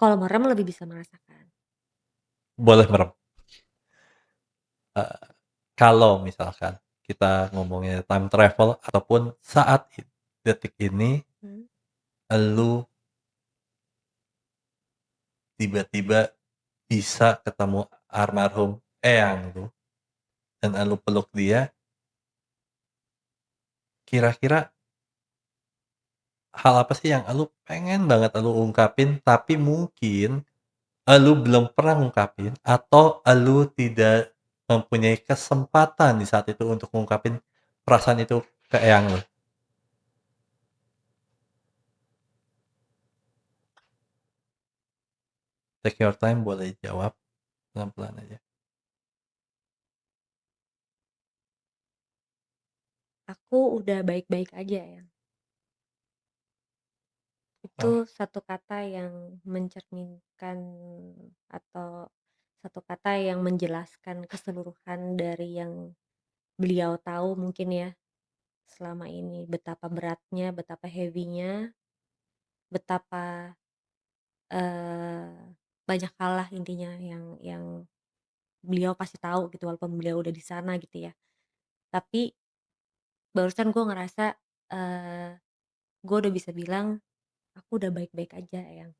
[SPEAKER 1] Kalau merem lebih bisa merasakan.
[SPEAKER 2] Boleh merem. Eee, kalau misalkan kita ngomongin time travel ataupun saat detik ini
[SPEAKER 1] Mhm.
[SPEAKER 2] elu tiba-tiba bisa ketemu almarhum eyang lu dan elu peluk dia, kira-kira hal apa sih yang elu pengen banget elu ungkapin tapi mungkin elu belum pernah ngungkapin atau elu tidak mempunyai kesempatan di saat itu untuk ngungkapin perasaan itu ke eyang lu? Take your time, boleh jawab pelan-pelan aja.
[SPEAKER 1] Aku udah baik-baik aja ya. Itu
[SPEAKER 2] Wah,
[SPEAKER 1] satu kata yang mencerminkan atau satu kata yang menjelaskan keseluruhan dari yang beliau tahu mungkin ya selama ini. Betapa beratnya, betapa heavy-nya, betapa, eee, banyak hal lah intinya yang beliau pasti tahu gitu walaupun beliau udah di sana gitu ya. Tapi barusan gue ngerasa, eee, gue udah bisa bilang, "Aku udah baik-baik aja, Eyang."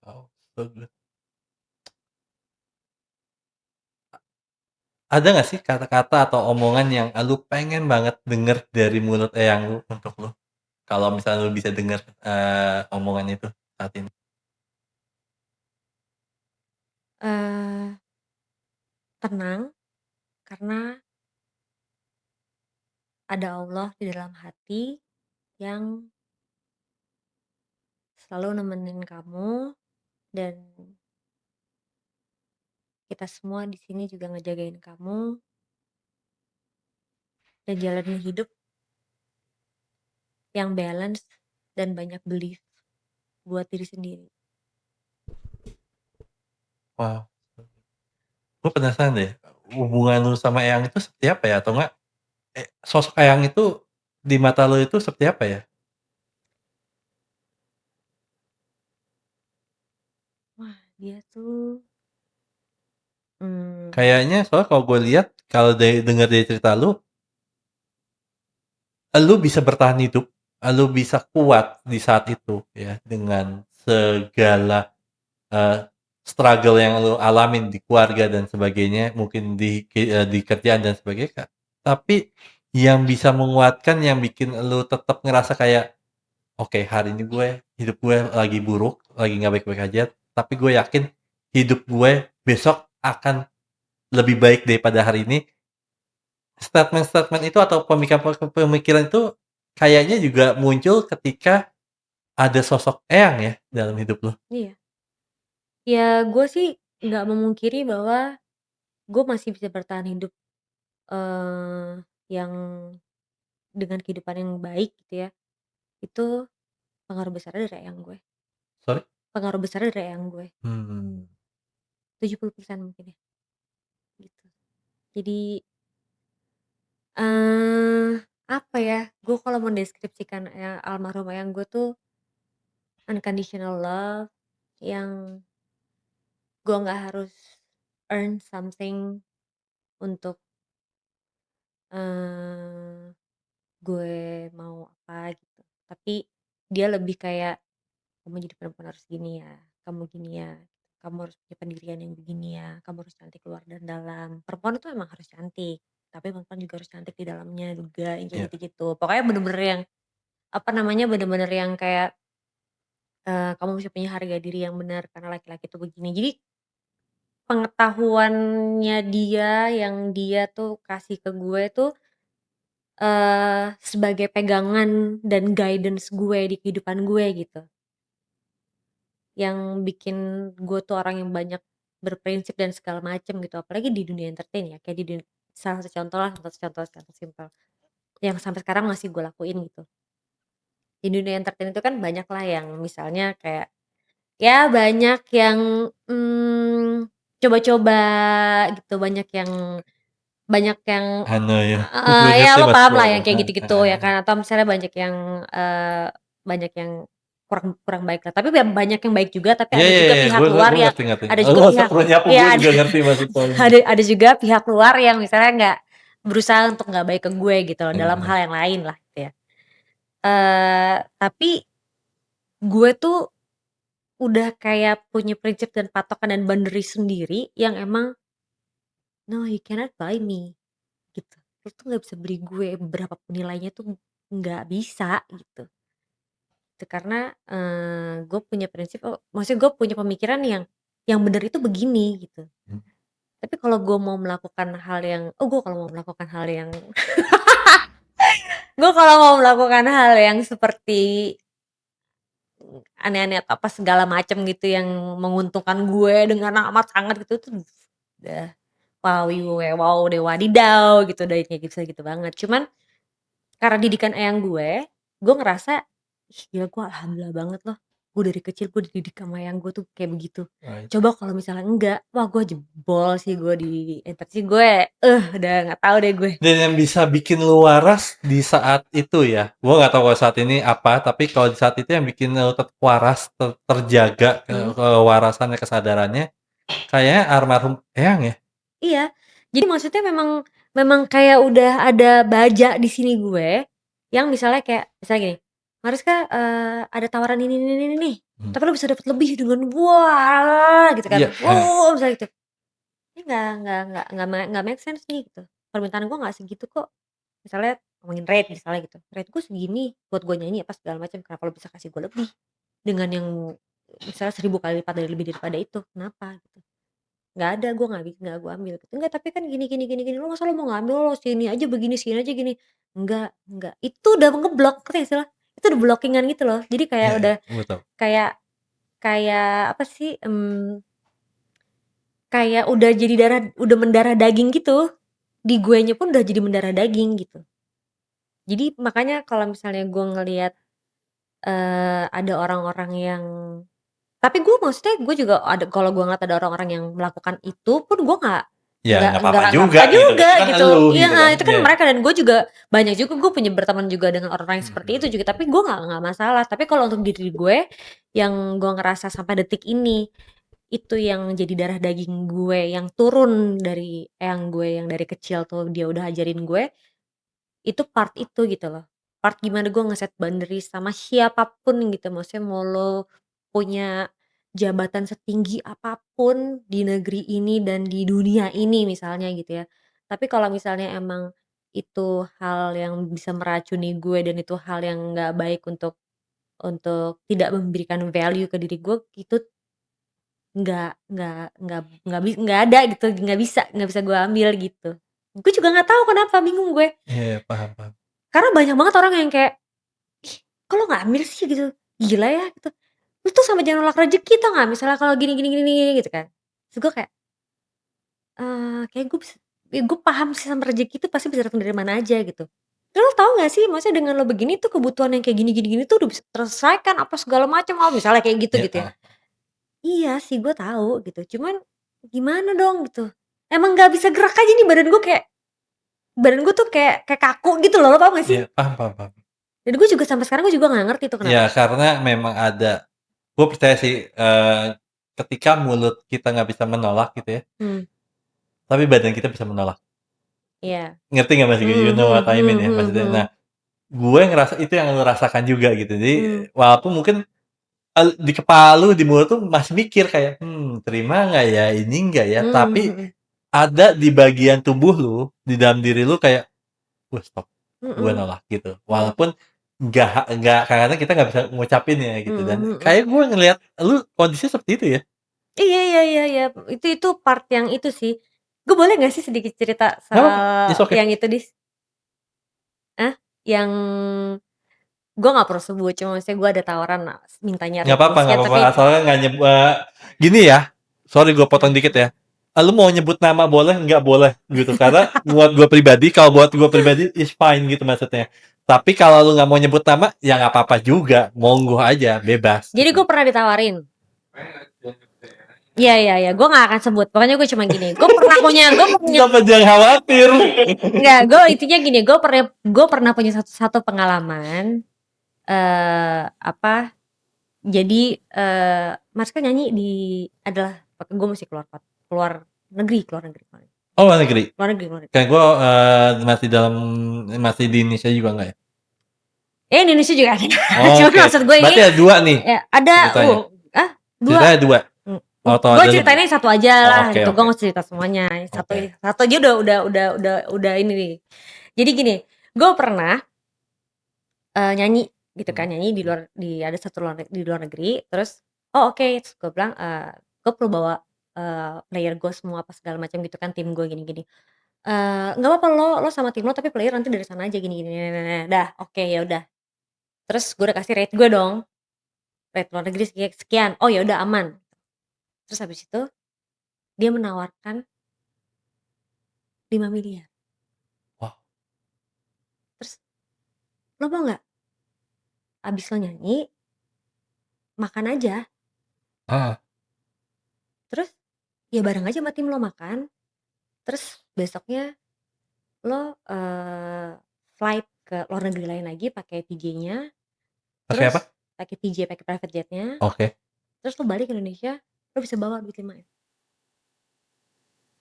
[SPEAKER 2] wow, so good. Ada nggak sih kata-kata atau omongan yang lu pengen banget denger dari mulut eyang lu untuk lu? Kalau misalnya lu bisa denger, omongan itu saat ini.
[SPEAKER 1] Eee, tenang, karena ada Allah di dalam hati yang selalu nemenin kamu dan kita semua di sini juga ngejagain kamu dan jalanin hidup yang balance dan banyak belief buat diri sendiri.
[SPEAKER 2] Wow, gue penasaran deh, hubungan lu sama eyang itu seperti apa ya? Atau enggak, sosok eyang itu di mata lu itu seperti apa ya?
[SPEAKER 1] Wah, dia tuh, mmm,
[SPEAKER 2] Kayaknya soalnya kalau gue lihat, kalau denger dari cerita lu, elu bisa bertahan hidup, elu bisa kuat di saat itu ya, dengan segala, struggle yang lu alamin di keluarga dan sebagainya, mungkin di kerjaan dan sebagainya, Kak. Tapi yang bisa menguatkan, yang bikin elu tetap ngerasa kayak, "Oke, hari ini hidup gue lagi buruk, lagi nggak baik-baik aja, tapi gue yakin hidup gue besok akan lebih baik daripada hari ini." Statement-statement itu atau pemikiran itu kayaknya juga muncul ketika ada sosok eyang ya dalam hidup lo?
[SPEAKER 1] iya. Ya gue sih nggak memungkiri bahwa gue masih bisa bertahan hidup, yang dengan kehidupan yang baik gitu ya, itu pengaruh besarnya dari eyang gue.
[SPEAKER 2] Sorry?
[SPEAKER 1] Pengaruh besarnya dari eyang gue,
[SPEAKER 2] Mmm,
[SPEAKER 1] 70% mungkin ya, gitu. Jadi, eee, apa ya, gue kalau mendeskripsikan almarhum eyang gue tuh unconditional love yang gue nggak harus earn something untuk, eee, gue mau apa gitu. Tapi dia lebih kayak, "Kamu jadi perempuan harus gini ya, kamu gini ya, kamu harus punya pendirian yang begini ya, kamu harus cantik luar dan dalam." Perempuan itu emang harus cantik, tapi perempuan juga harus cantik di dalamnya juga, yang kayak
[SPEAKER 2] iya.
[SPEAKER 1] gitu-gitu. Pokoknya bener-bener yang, apa namanya, bener-bener yang kayak, kamu mesti punya harga diri yang benar karena laki-laki itu begini. Jadi pengetahuannya dia yang dia tuh kasih ke gue tuh, sebagai pegangan dan guidance gue di kehidupan gue gitu. Yang bikin gue tuh orang yang banyak berprinsip dan segala macem gitu, apalagi di dunia entertain ya, kayak di salah satu contoh lah, salah satu contoh simpel. yang sampai sekarang masih gue lakuin gitu. Di dunia entertain itu kan banyak lah yang misalnya kayak, ya banyak yang, coba-coba gitu, banyak yang
[SPEAKER 2] Anu ya, gue
[SPEAKER 1] heeh, ya
[SPEAKER 2] ngerti
[SPEAKER 1] lo
[SPEAKER 2] maksud
[SPEAKER 1] paham
[SPEAKER 2] lo,
[SPEAKER 1] lah yang kayak
[SPEAKER 2] heeh
[SPEAKER 1] gitu-gitu ya
[SPEAKER 2] heeh.
[SPEAKER 1] kan, atau misalnya banyak yang kurang kurang baik lah, tapi banyak yang baik juga, tapi
[SPEAKER 2] Iya
[SPEAKER 1] ada
[SPEAKER 2] iya
[SPEAKER 1] juga
[SPEAKER 2] iya,
[SPEAKER 1] pihak luar
[SPEAKER 2] gue
[SPEAKER 1] yang
[SPEAKER 2] ngerti ngerti.
[SPEAKER 1] ada juga
[SPEAKER 2] Nggak usah
[SPEAKER 1] pihak
[SPEAKER 2] perlu nyapu,
[SPEAKER 1] ya
[SPEAKER 2] gue
[SPEAKER 1] ada
[SPEAKER 2] juga ngerti maksud lo ini.
[SPEAKER 1] ada juga pihak luar yang misalnya berusaha untuk nggak baik ke gue gitu loh, dalam
[SPEAKER 2] Heeh.
[SPEAKER 1] hal yang lain lah gitu ya. Tapi gue tuh udah kayak punya prinsip dan patokan dan boundary sendiri yang emang, "No, you cannot buy me," gitu. Lu tuh nggak bisa beli gue berapa pun nilainya tuh nggak bisa gitu. Itu karena, gue punya prinsip maksudnya gue punya pemikiran yang bener itu begini gitu.
[SPEAKER 2] Mmm.
[SPEAKER 1] Tapi kalau gue mau melakukan hal yang gue kalau mau melakukan hal yang gue kalau mau melakukan hal yang seperti aneh-aneh atau apa segala macam gitu yang menguntungkan gue dengan amat sangat gitu tuh udah wow deh wadidaw gitu udah kayak gitu gitu banget. Cuman karena didikan eyang gue ngerasa, ih gila gue alhamdulillah banget loh, gue dari kecil gue dididik sama eyang gue tuh kayak begitu.
[SPEAKER 2] Right.
[SPEAKER 1] Coba kalau misalnya enggak, wah gue jebol sih gue di sih gue, udah nggak tahu deh gue.
[SPEAKER 2] Dan yang bisa bikin lu waras di saat itu ya, gue nggak tahu kalau saat ini apa, tapi kalau di saat itu yang bikin lu tetap waras, terjaga
[SPEAKER 1] Mhm,
[SPEAKER 2] kewarasannya, kesadarannya, kayaknya almarhum Eyang ya?
[SPEAKER 1] iya. Jadi maksudnya memang memang kayak udah ada baja di sini gue, yang misalnya kayak misalnya gini, "Mariska, ada tawaran ini nih,
[SPEAKER 2] Mmm.
[SPEAKER 1] tapi lo bisa dapat lebih dengan wah," gitu kan,
[SPEAKER 2] Iya,
[SPEAKER 1] wow, misalnya gitu. Ini nggak make sense nih gitu, permintaan gue nggak segitu kok. Misalnya ngomongin rate misalnya gitu, "Rate gue segini buat gue nyanyi apa segala macam, kenapa lo bisa kasih gue lebih? Dengan yang misalnya 1000 kali lipat lebih daripada itu, kenapa?" Gitu. "Nggak ada, gue nggak gue ambil," gitu. "Enggak, tapi kan gini gini gini gini, lo masa lo mau ngambil, lo sini aja begini, sini aja gini." Enggak." Itu udah ngeblok, ngerti nggak sih lo? Itu udah blocking-an gitu loh. Jadi kayak
[SPEAKER 2] iya iya,
[SPEAKER 1] udah
[SPEAKER 2] gue tahu.
[SPEAKER 1] kayak kayak apa sih, kayak udah mendarah daging gitu. Di guenya pun udah jadi mendarah daging gitu. Jadi makanya kalau misalnya gue ngelihat, ada orang-orang yang tapi gue maksudnya gue juga ada kalau gue ngeliat ada orang-orang yang melakukan itu pun gue nggak
[SPEAKER 2] Ya
[SPEAKER 1] nggak
[SPEAKER 2] nggak apa-apa
[SPEAKER 1] nggak nggak
[SPEAKER 2] juga
[SPEAKER 1] apa-apa
[SPEAKER 2] gitu,
[SPEAKER 1] juga
[SPEAKER 2] itu kan
[SPEAKER 1] gitu.
[SPEAKER 2] elu
[SPEAKER 1] Iya,
[SPEAKER 2] gitu kan,
[SPEAKER 1] itu kan
[SPEAKER 2] iya.
[SPEAKER 1] mereka dan gue juga banyak juga gue punya berteman juga dengan orang yang seperti itu
[SPEAKER 2] Mhm.
[SPEAKER 1] juga, tapi gue nggak masalah. Tapi kalau untuk diri gue, yang gue ngerasa sampai detik ini, itu yang jadi darah daging gue yang turun dari eyang gue yang dari kecil tuh dia udah ajarin gue, itu part itu gitu loh. Part gimana gue ngeset boundaries sama siapapun gitu, maksudnya mau lo punya jabatan setinggi apapun di negeri ini dan di dunia ini misalnya gitu ya. Tapi kalau misalnya emang itu hal yang bisa meracuni gue dan itu hal yang nggak baik untuk tidak memberikan value ke diri gue, itu nggak ada gitu, nggak bisa gue ambil gitu. Gue juga nggak tahu kenapa, bingung gue.
[SPEAKER 2] Iya iya, paham paham.
[SPEAKER 1] Karena banyak banget orang yang kayak, "Ih, kok lo nggak ambil sih?" Gitu, "Gila ya," gitu, "lu tuh sama jangan nolak rezeki tau nggak, misalnya kalau gini gini gini gini," gitu kan. Terus gue kayak, kayak gue ya gue paham sih sama rezeki itu pasti bisa datang dari mana aja gitu. Terus lo tau nggak sih maksudnya dengan lo begini tuh kebutuhan yang kayak gini gini gini tuh udah bisa terselesaikan apa segala macam, oh misalnya kayak gitu
[SPEAKER 2] Iya,
[SPEAKER 1] gitu ya.
[SPEAKER 2] heeh.
[SPEAKER 1] Iya sih gue tahu gitu, cuman gimana dong gitu. Emang nggak bisa gerak aja nih badan gue tuh kayak kayak kaku gitu loh, lo paham nggak sih?
[SPEAKER 2] Iya, paham paham paham.
[SPEAKER 1] Dan gue juga sampai sekarang gue juga nggak ngerti itu kenapa.
[SPEAKER 2] Ya karena memang ada, gue percaya sih, ketika mulut kita nggak bisa menolak gitu ya,
[SPEAKER 1] Mmm,
[SPEAKER 2] tapi badan kita bisa menolak.
[SPEAKER 1] iya.
[SPEAKER 2] Ngerti nggak Mas, you
[SPEAKER 1] Mhm
[SPEAKER 2] know what
[SPEAKER 1] mhm
[SPEAKER 2] I mean
[SPEAKER 1] mhm
[SPEAKER 2] ya
[SPEAKER 1] mhm
[SPEAKER 2] maksudnya? Nah,
[SPEAKER 1] mhm.
[SPEAKER 2] gue ngerasa itu yang lu rasakan juga gitu.
[SPEAKER 1] Mmm,
[SPEAKER 2] Jadi, walaupun mungkin, di kepala lu, di mulut tuh masih mikir kayak, terima nggak ya, ini nggak ya,
[SPEAKER 1] mhm
[SPEAKER 2] tapi
[SPEAKER 1] mhm.
[SPEAKER 2] ada di bagian tubuh lu, di dalam diri lu kayak, "Wah stop, gue
[SPEAKER 1] Mhm
[SPEAKER 2] nolak," gitu.
[SPEAKER 1] mhm.
[SPEAKER 2] Walaupun nggak kadang-kadang kita nggak bisa ngucapinnya gitu dan
[SPEAKER 1] Mhm mhm.
[SPEAKER 2] kayak gue ngelihat lu kondisinya seperti itu ya?
[SPEAKER 1] Iya iya iya iya, itu part yang itu sih. Gue boleh nggak sih sedikit cerita
[SPEAKER 2] Nggak apa-apa,
[SPEAKER 1] soal
[SPEAKER 2] it's okay.
[SPEAKER 1] yang itu, Dis? Ah? Yang gue nggak perlu sebut, cuma maksudnya gue ada tawaran minta nyari
[SPEAKER 2] Nggak apa-apa
[SPEAKER 1] sekian
[SPEAKER 2] nggak apa-apa,
[SPEAKER 1] tapi
[SPEAKER 2] asalnya nggak gini ya, sorry gue potong
[SPEAKER 1] mhm
[SPEAKER 2] dikit ya, lu mau nyebut nama boleh, nggak boleh gitu. Karena buat gue pribadi, kalau buat gue pribadi is fine gitu maksudnya. Tapi kalau lu nggak mau nyebut nama, ya nggak apa-apa juga, monggo aja, bebas.
[SPEAKER 1] Jadi
[SPEAKER 2] Gitu.
[SPEAKER 1] gue pernah ditawarin. Iya, gue nggak akan sebut. Pokoknya gue cuma gini. Gue pernah punya.
[SPEAKER 2] Kenapa jangan khawatir?
[SPEAKER 1] Enggak, gue intinya gini. Gue pernah punya satu pengalaman. Apa? Jadi Mas kan nyanyi adalah gue mesti keluar negeri.
[SPEAKER 2] Oh, luar negeri.
[SPEAKER 1] Luar negeri.
[SPEAKER 2] Kayak gue masih di Indonesia juga nggak ya?
[SPEAKER 1] Indonesia juga ada.
[SPEAKER 2] Oh,
[SPEAKER 1] Cuma
[SPEAKER 2] oke.
[SPEAKER 1] maksud gue ini
[SPEAKER 2] Berarti ada 2 nih
[SPEAKER 1] ya, ada
[SPEAKER 2] ceritanya.
[SPEAKER 1] dua.
[SPEAKER 2] Ceritanya 2. Atau
[SPEAKER 1] Gue
[SPEAKER 2] ada
[SPEAKER 1] ceritain satu aja
[SPEAKER 2] Oh,
[SPEAKER 1] lah
[SPEAKER 2] oke,
[SPEAKER 1] gitu.
[SPEAKER 2] oke.
[SPEAKER 1] Gue nggak cerita semuanya. Satu
[SPEAKER 2] Oke.
[SPEAKER 1] aja udah ini nih. Jadi gini, gue pernah nyanyi gitu kan, nyanyi ada di luar negeri. Terus oke, terus gue bilang gue perlu bawa player gue semua apa segala macam gitu kan, tim gue gini-gini. Nggak apa-apa lo sama tim lo, tapi player nanti dari sana aja gini-gini. Nah, dah oke, ya udah. Terus gue udah kasih rate gue dong, rate luar negeri sekian. Oh ya udah aman. Terus habis itu dia menawarkan 5 miliar.
[SPEAKER 2] Wah.
[SPEAKER 1] Terus lo mau nggak? Abis lo nyanyi, makan aja. Terus ya bareng aja sama tim lo makan. Terus besoknya lo flight ke luar negeri lain lagi pakai PJ-nya.
[SPEAKER 2] Pakai
[SPEAKER 1] Terus
[SPEAKER 2] apa?
[SPEAKER 1] pakai PJ, pakai private jet-nya.
[SPEAKER 2] Oke.
[SPEAKER 1] Terus lo balik ke Indonesia, lo bisa bawa duit 5M.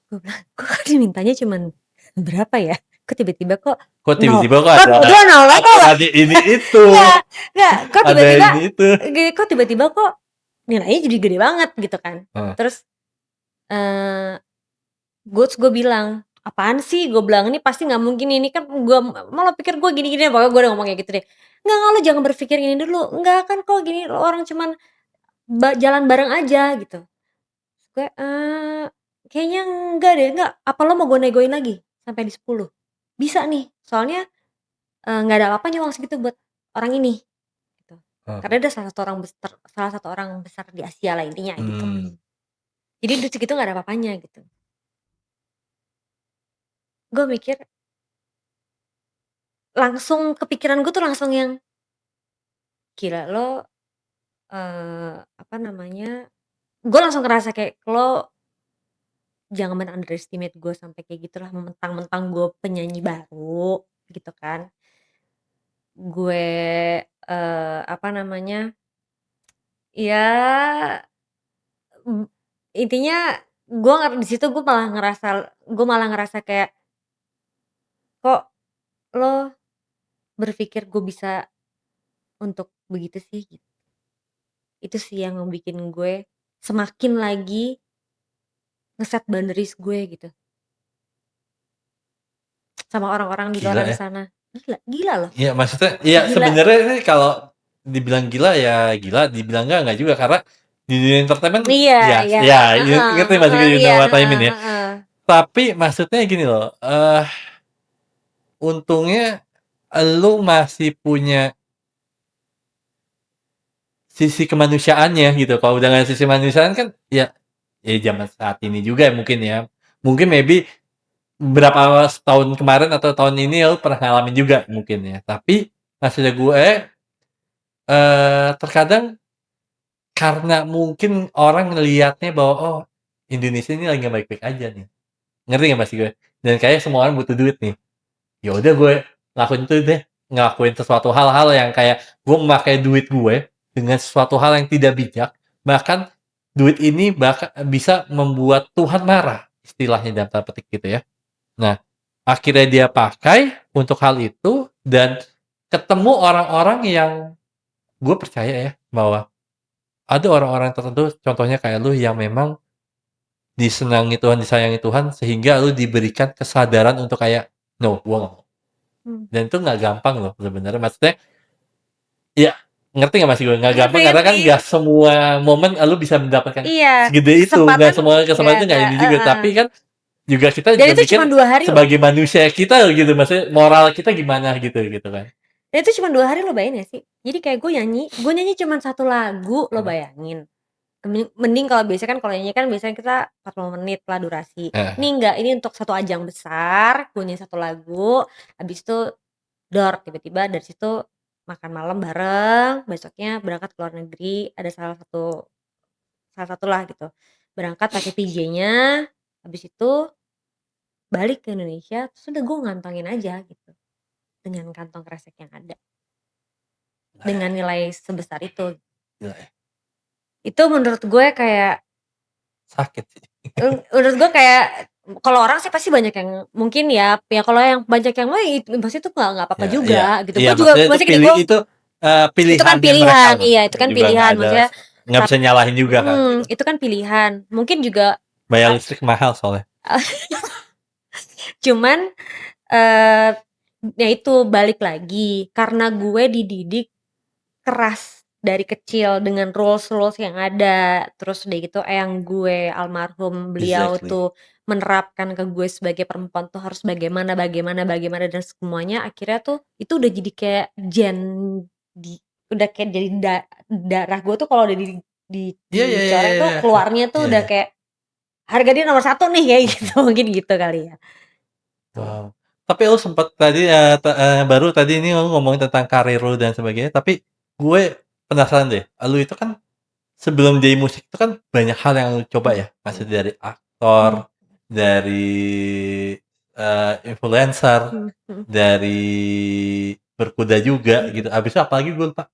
[SPEAKER 1] Gue bilang, kok dimintanya cuman berapa ya? Kok tiba-tiba kok
[SPEAKER 2] tiba-tiba kok
[SPEAKER 1] Kok
[SPEAKER 2] ada
[SPEAKER 1] udah nol kok
[SPEAKER 2] ada ini itu.
[SPEAKER 1] Enggak, kok
[SPEAKER 2] Ada
[SPEAKER 1] tiba-tiba
[SPEAKER 2] ini itu.
[SPEAKER 1] kok tiba-tiba kok nilainya jadi gede banget gitu kan. Terus gue bilang, apaan sih? Gue bilang ini pasti nggak mungkin, ini kan gue malah pikir gue gini-gini. Pokoknya gue udah ngomong kayak gitu deh. Nggak, lo jangan berpikir ini dulu. Nggak kan kok gini, lo orang cuman jalan bareng aja gitu. Gue kayaknya enggak deh. Enggak, apa lo mau gue negoin lagi sampai di 10? Bisa nih, soalnya nggak ada apa-apanya uang segitu buat orang ini gitu. Karena dia salah satu orang besar di Asia lah intinya gitu. Jadi duit segitu nggak ada apa-apanya gitu. Gue mikir langsung kepikiran gue tuh langsung yang gila lo apa namanya, gue langsung ngerasa kayak lo jangan underestimate gue sampai kayak gitulah, mentang-mentang gue penyanyi baru gitu kan. Gue apa namanya, ya intinya di situ gue malah ngerasa kayak kok lo berpikir gue bisa untuk begitu sih gitu. Itu sih yang bikin gue semakin lagi nge-set boundaries gue gitu. Sama orang-orang di luar sana. Gila loh.
[SPEAKER 2] Iya, maksudnya ya sebenarnya ini kalau dibilang gila ya gila, dibilang enggak juga, karena di dunia entertainment ngerti maksudnya you timing ya. Tapi maksudnya gini loh, untungnya lu masih punya sisi kemanusiaannya gitu. Kalau udah nggak sisi kemanusiaan kan ya zaman saat ini juga mungkin ya. Mungkin maybe berapa tahun kemarin atau tahun ini lu pernah ngalamin juga mungkin ya. Tapi maksudnya gue terkadang karena mungkin orang ngelihatnya bahwa oh Indonesia ini lagi nggak baik-baik aja nih. Ngerti nggak Mas gue? Dan kayak semua orang butuh duit nih. Ya udah gue ngelakuin itu deh, ngelakuin sesuatu hal-hal yang kayak gue memakai duit gue dengan sesuatu hal yang tidak bijak, bahkan duit ini bahkan bisa membuat Tuhan marah, istilahnya dalam tanda petik gitu ya. Nah, akhirnya dia pakai untuk hal itu dan ketemu orang-orang yang gue percaya ya bahwa ada orang-orang tertentu, contohnya kayak lu yang memang disenangi Tuhan, disayangi Tuhan, sehingga lu diberikan kesadaran untuk kayak, no, gue nggak mau. Dan itu nggak gampang loh sebenarnya. Maksudnya, ya ngerti nggak Mas gue? Nggak gampang karena kan nggak semua momen lu bisa mendapatkan segede itu. Nggak semua kesempatan nggak ini juga. Tapi kan juga kita juga
[SPEAKER 1] itu
[SPEAKER 2] mikir
[SPEAKER 1] cuma 2 hari
[SPEAKER 2] sebagai manusia kita gitu, maksudnya moral kita gimana gitu kan.
[SPEAKER 1] Dan itu cuma 2 hari lo bayangin gak sih? Jadi kayak gue nyanyi cuma 1 lagu lo bayangin. Mending kalau biasanya kan kalau nyanyi kan biasanya kita 40 menit lah durasi. Ini
[SPEAKER 2] Heeh.
[SPEAKER 1] enggak, ini untuk satu ajang besar, gue nyanyi 1 lagu, habis itu tiba-tiba dari situ makan malam bareng, besoknya berangkat ke luar negeri, ada salah satulah gitu, berangkat pakai PJ-nya, habis itu balik ke Indonesia, terus udah gue ngantongin aja gitu, dengan kantong kresek yang ada, dengan nilai sebesar itu.
[SPEAKER 2] Gila ya,
[SPEAKER 1] Itu menurut gue kayak
[SPEAKER 2] sakit sih.
[SPEAKER 1] menurut gue kayak kalau orang sih pasti banyak yang mungkin ya kalau yang banyak yang mah pasti itu nggak apa-apa
[SPEAKER 2] Ya, iya,
[SPEAKER 1] juga gitu.
[SPEAKER 2] iya,
[SPEAKER 1] Gue juga
[SPEAKER 2] maksudnya itu
[SPEAKER 1] masih gini, gue
[SPEAKER 2] itu
[SPEAKER 1] itu kan
[SPEAKER 2] pilihannya mereka
[SPEAKER 1] pilihan,
[SPEAKER 2] loh,
[SPEAKER 1] iya itu kan
[SPEAKER 2] juga
[SPEAKER 1] pilihan maksudnya
[SPEAKER 2] nggak bisa nyalahin juga kan gitu.
[SPEAKER 1] itu kan pilihan. Mungkin juga
[SPEAKER 2] Bayar listrik mahal soalnya.
[SPEAKER 1] cuman, eee, ya itu balik lagi, karena gue dididik keras dari kecil dengan rules-rules yang ada, terus udah gitu eyang gue almarhum beliau
[SPEAKER 2] Exactly.
[SPEAKER 1] tuh menerapkan ke gue sebagai perempuan tuh harus bagaimana bagaimana bagaimana dan semuanya akhirnya tuh itu udah jadi kayak di udah kayak jadi darah gue tuh kalau udah
[SPEAKER 2] Iya, iya, iya,
[SPEAKER 1] dicoreng
[SPEAKER 2] iya,
[SPEAKER 1] tuh
[SPEAKER 2] iya.
[SPEAKER 1] keluarnya tuh
[SPEAKER 2] Iya,
[SPEAKER 1] udah
[SPEAKER 2] iya.
[SPEAKER 1] kayak harga diri nomor satu nih kayak gitu mungkin gitu kali ya, tuh.
[SPEAKER 2] Wow. Tapi lu sempet tadi, baru tadi ini lu ngomongin tentang karir lu dan sebagainya, tapi gue penasaran deh, lu itu kan sebelum jadi musik itu kan banyak hal yang lu coba ya? Maksudnya dari
[SPEAKER 1] Mhm
[SPEAKER 2] aktor, dari, influencer,
[SPEAKER 1] mhm mhm.
[SPEAKER 2] dari berkuda juga gitu, abis itu apalagi gue lupa.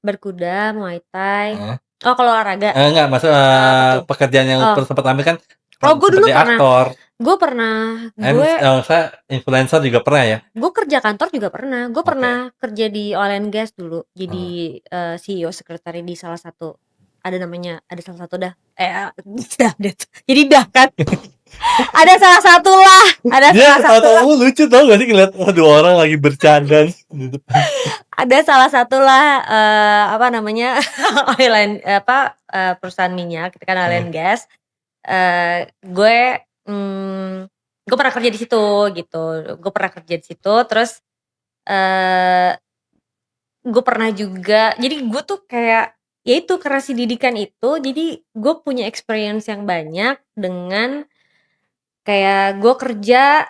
[SPEAKER 1] Berkuda, Muay Thai.
[SPEAKER 2] Heeh.
[SPEAKER 1] Oh kalau olahraga?
[SPEAKER 2] Enggak, maksudnya,
[SPEAKER 1] Apa tuh?
[SPEAKER 2] pekerjaan yang
[SPEAKER 1] Oh
[SPEAKER 2] sempet ambil kan
[SPEAKER 1] oh gue dulu
[SPEAKER 2] seperti
[SPEAKER 1] pernah
[SPEAKER 2] aktor,
[SPEAKER 1] gue pernah gue
[SPEAKER 2] maksudnya influencer juga pernah ya?
[SPEAKER 1] gue kerja kantor juga pernah. Gue
[SPEAKER 2] Oke.
[SPEAKER 1] pernah kerja di oil and gas dulu, jadi,
[SPEAKER 2] Heeh.
[SPEAKER 1] CEO sekretari di salah satu ada salah satu dah, dah deh, jadi dah kan. Ada salah satu lah, ada
[SPEAKER 2] Dia
[SPEAKER 1] salah satu lah,
[SPEAKER 2] tahu-tahu lucu tau gak sih ngeliat, dua orang lagi bercanda di depan.
[SPEAKER 1] ada salah satu lah, apa namanya, oil and perusahaan minyak gitu kan, oil
[SPEAKER 2] Heeh.
[SPEAKER 1] and gas. Gue, gue pernah kerja di situ gitu, gue pernah kerja di situ terus, eee, gue pernah juga jadi gue tuh kayak, ya itu karena si didikan itu jadi gue punya experience yang banyak dengan kayak gue kerja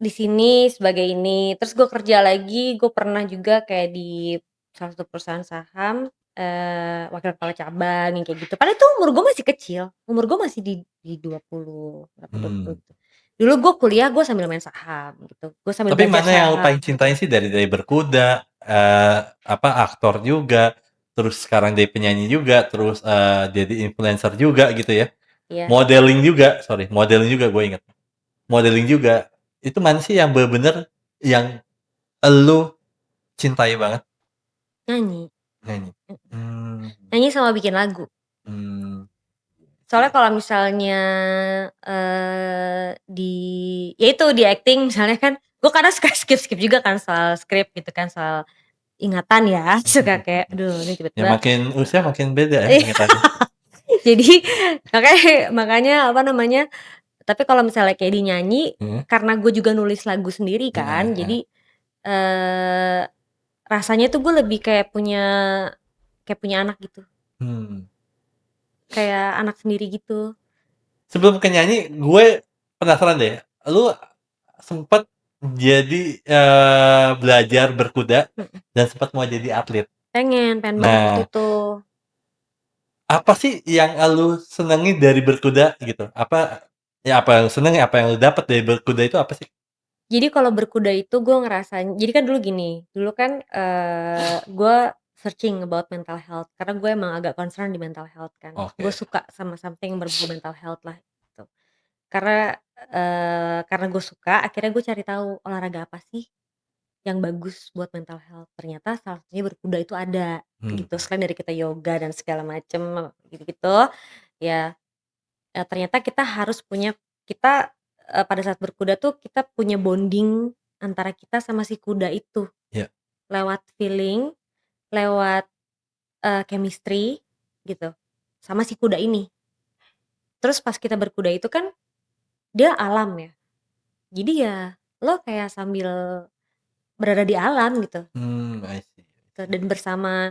[SPEAKER 1] di sini sebagai ini, terus gue kerja lagi gue pernah juga kayak di salah satu perusahaan saham, wakil kepala cabang yang kayak gitu, padahal itu umur gue masih kecil, umur gue masih di 20 berapa, 20
[SPEAKER 2] Mmm.
[SPEAKER 1] gitu. Dulu gue kuliah gue sambil main saham gitu, gue sambil
[SPEAKER 2] Tapi
[SPEAKER 1] belajar
[SPEAKER 2] mana yang lu
[SPEAKER 1] saham
[SPEAKER 2] paling
[SPEAKER 1] gitu.
[SPEAKER 2] cintain sih dari berkuda, aktor juga, terus sekarang jadi penyanyi juga, terus, jadi influencer juga gitu ya,
[SPEAKER 1] Iya,
[SPEAKER 2] modeling juga, sorry, modeling juga gue inget, modeling juga. Itu mana sih yang bener-bener yang elu cintai banget?
[SPEAKER 1] nyanyi,
[SPEAKER 2] Nyanyi? Mmm,
[SPEAKER 1] nyanyi sama bikin lagu.
[SPEAKER 2] mmm,
[SPEAKER 1] Soalnya
[SPEAKER 2] iya.
[SPEAKER 1] kalau misalnya, ya itu di akting misalnya kan, gue kadang suka skip-skip juga kan soal skrip gitu kan, soal ingatan ya, suka kayak, aduh ini
[SPEAKER 2] Ya
[SPEAKER 1] tiba-tiba
[SPEAKER 2] makin usia makin beda ya
[SPEAKER 1] iya,
[SPEAKER 2] ingatannya.
[SPEAKER 1] jadi makanya makanya apa namanya, tapi kalau misalnya kayak di nyanyi,
[SPEAKER 2] Mhm,
[SPEAKER 1] karena gue juga nulis lagu sendiri
[SPEAKER 2] heeh,
[SPEAKER 1] kan,
[SPEAKER 2] heeh.
[SPEAKER 1] jadi, eee, rasanya tuh gue lebih kayak punya anak gitu,
[SPEAKER 2] Mmm.
[SPEAKER 1] kayak anak sendiri gitu.
[SPEAKER 2] Sebelum ke nyanyi, gue penasaran deh, lu sempet jadi, belajar berkuda
[SPEAKER 1] Mhm,
[SPEAKER 2] dan sempat mau jadi atlet.
[SPEAKER 1] pengen banget waktu
[SPEAKER 2] Nah,
[SPEAKER 1] itu.
[SPEAKER 2] apa sih yang lu senengi dari berkuda gitu? Apa yang lu seneng, apa yang lu dapat dari berkuda itu apa sih?
[SPEAKER 1] Jadi kalau berkuda itu gue ngerasain jadi kan dulu gini, dulu kan, gue searching about mental health karena gue emang agak concern di mental health kan. Gue
[SPEAKER 2] Oke.
[SPEAKER 1] suka sama something yang berbau mental health lah gitu. Karena gue suka akhirnya gue cari tahu olahraga apa sih yang bagus buat mental health. Ternyata salah satunya berkuda itu ada
[SPEAKER 2] Mhm,
[SPEAKER 1] gitu, selain dari kita yoga dan segala macem gitu-gitu, ya ternyata kita, pada saat berkuda tuh kita punya bonding antara kita sama si kuda itu,
[SPEAKER 2] iya.
[SPEAKER 1] lewat feeling, lewat, chemistry gitu, sama si kuda ini. Terus pas kita berkuda itu kan dia alam ya, jadi ya lo kayak sambil berada di alam gitu,
[SPEAKER 2] Mmm, I see, I see.
[SPEAKER 1] dan bersama,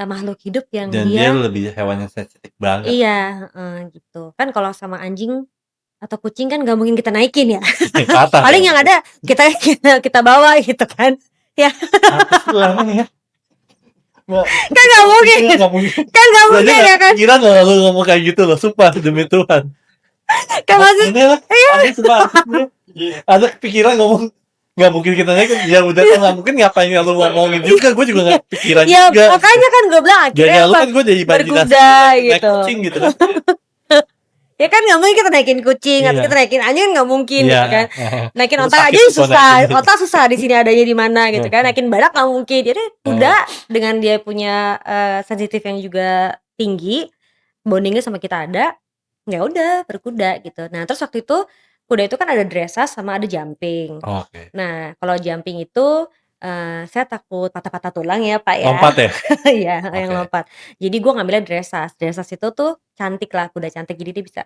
[SPEAKER 1] makhluk hidup yang
[SPEAKER 2] Dan dia
[SPEAKER 1] dia
[SPEAKER 2] lebih hewan yang sensitif banget.
[SPEAKER 1] iya, gitu. Kan kalau sama anjing atau kucing kan nggak mungkin kita naikin ya.
[SPEAKER 2] Patah
[SPEAKER 1] Paling
[SPEAKER 2] dong.
[SPEAKER 1] yang ada kita bawa gitu kan. Ya,
[SPEAKER 2] Apa sih lu aneh ya?
[SPEAKER 1] kan nggak mungkin.
[SPEAKER 2] Nggak mungkin.
[SPEAKER 1] Kan nggak
[SPEAKER 2] Lu aja
[SPEAKER 1] mungkin ya
[SPEAKER 2] nggak
[SPEAKER 1] kan.
[SPEAKER 2] kepikiran loh lu ngomong kayak gitu loh, sumpah demi Tuhan.
[SPEAKER 1] Kan maksud
[SPEAKER 2] Ini lah, aneh sumpah. Ada kepikiran ngomong nggak mungkin kita naikin, ya udah kan nggak mungkin, ngapain lu ngomongin juga, gue juga nggak kepikiran
[SPEAKER 1] ya
[SPEAKER 2] juga.
[SPEAKER 1] makanya kan gue bilang akhirnya
[SPEAKER 2] Gaya lu
[SPEAKER 1] apa,
[SPEAKER 2] kan gue jadi imajinasi
[SPEAKER 1] berkuda
[SPEAKER 2] naik
[SPEAKER 1] gitu.
[SPEAKER 2] kucing gitu kan.
[SPEAKER 1] Ya kan nggak mungkin kita naikin kucing atau
[SPEAKER 2] Iya.
[SPEAKER 1] kita naikin anjing kan nggak mungkin
[SPEAKER 2] Iya.
[SPEAKER 1] gitu kan. Naikin
[SPEAKER 2] Lu
[SPEAKER 1] onta
[SPEAKER 2] sakit
[SPEAKER 1] aja
[SPEAKER 2] tuh kalau
[SPEAKER 1] susah,
[SPEAKER 2] naikin.
[SPEAKER 1] onta susah di sini adanya di mana gitu kan. Naikin badak nggak mungkin. Jadi kuda dengan dia punya sensitif yang juga tinggi, bondingnya sama kita ada, ya udah berkuda gitu. Nah terus waktu itu kuda itu kan ada dressage sama ada jumping.
[SPEAKER 2] Oke.
[SPEAKER 1] Nah kalau jumping itu saya takut patah-patah tulang ya Pak ya.
[SPEAKER 2] Lompat ya?
[SPEAKER 1] Iya yang
[SPEAKER 2] Oke.
[SPEAKER 1] lompat. Jadi gue ngambilnya dressage. Dressage itu tuh cantik lah, kuda cantik. Jadi dia bisa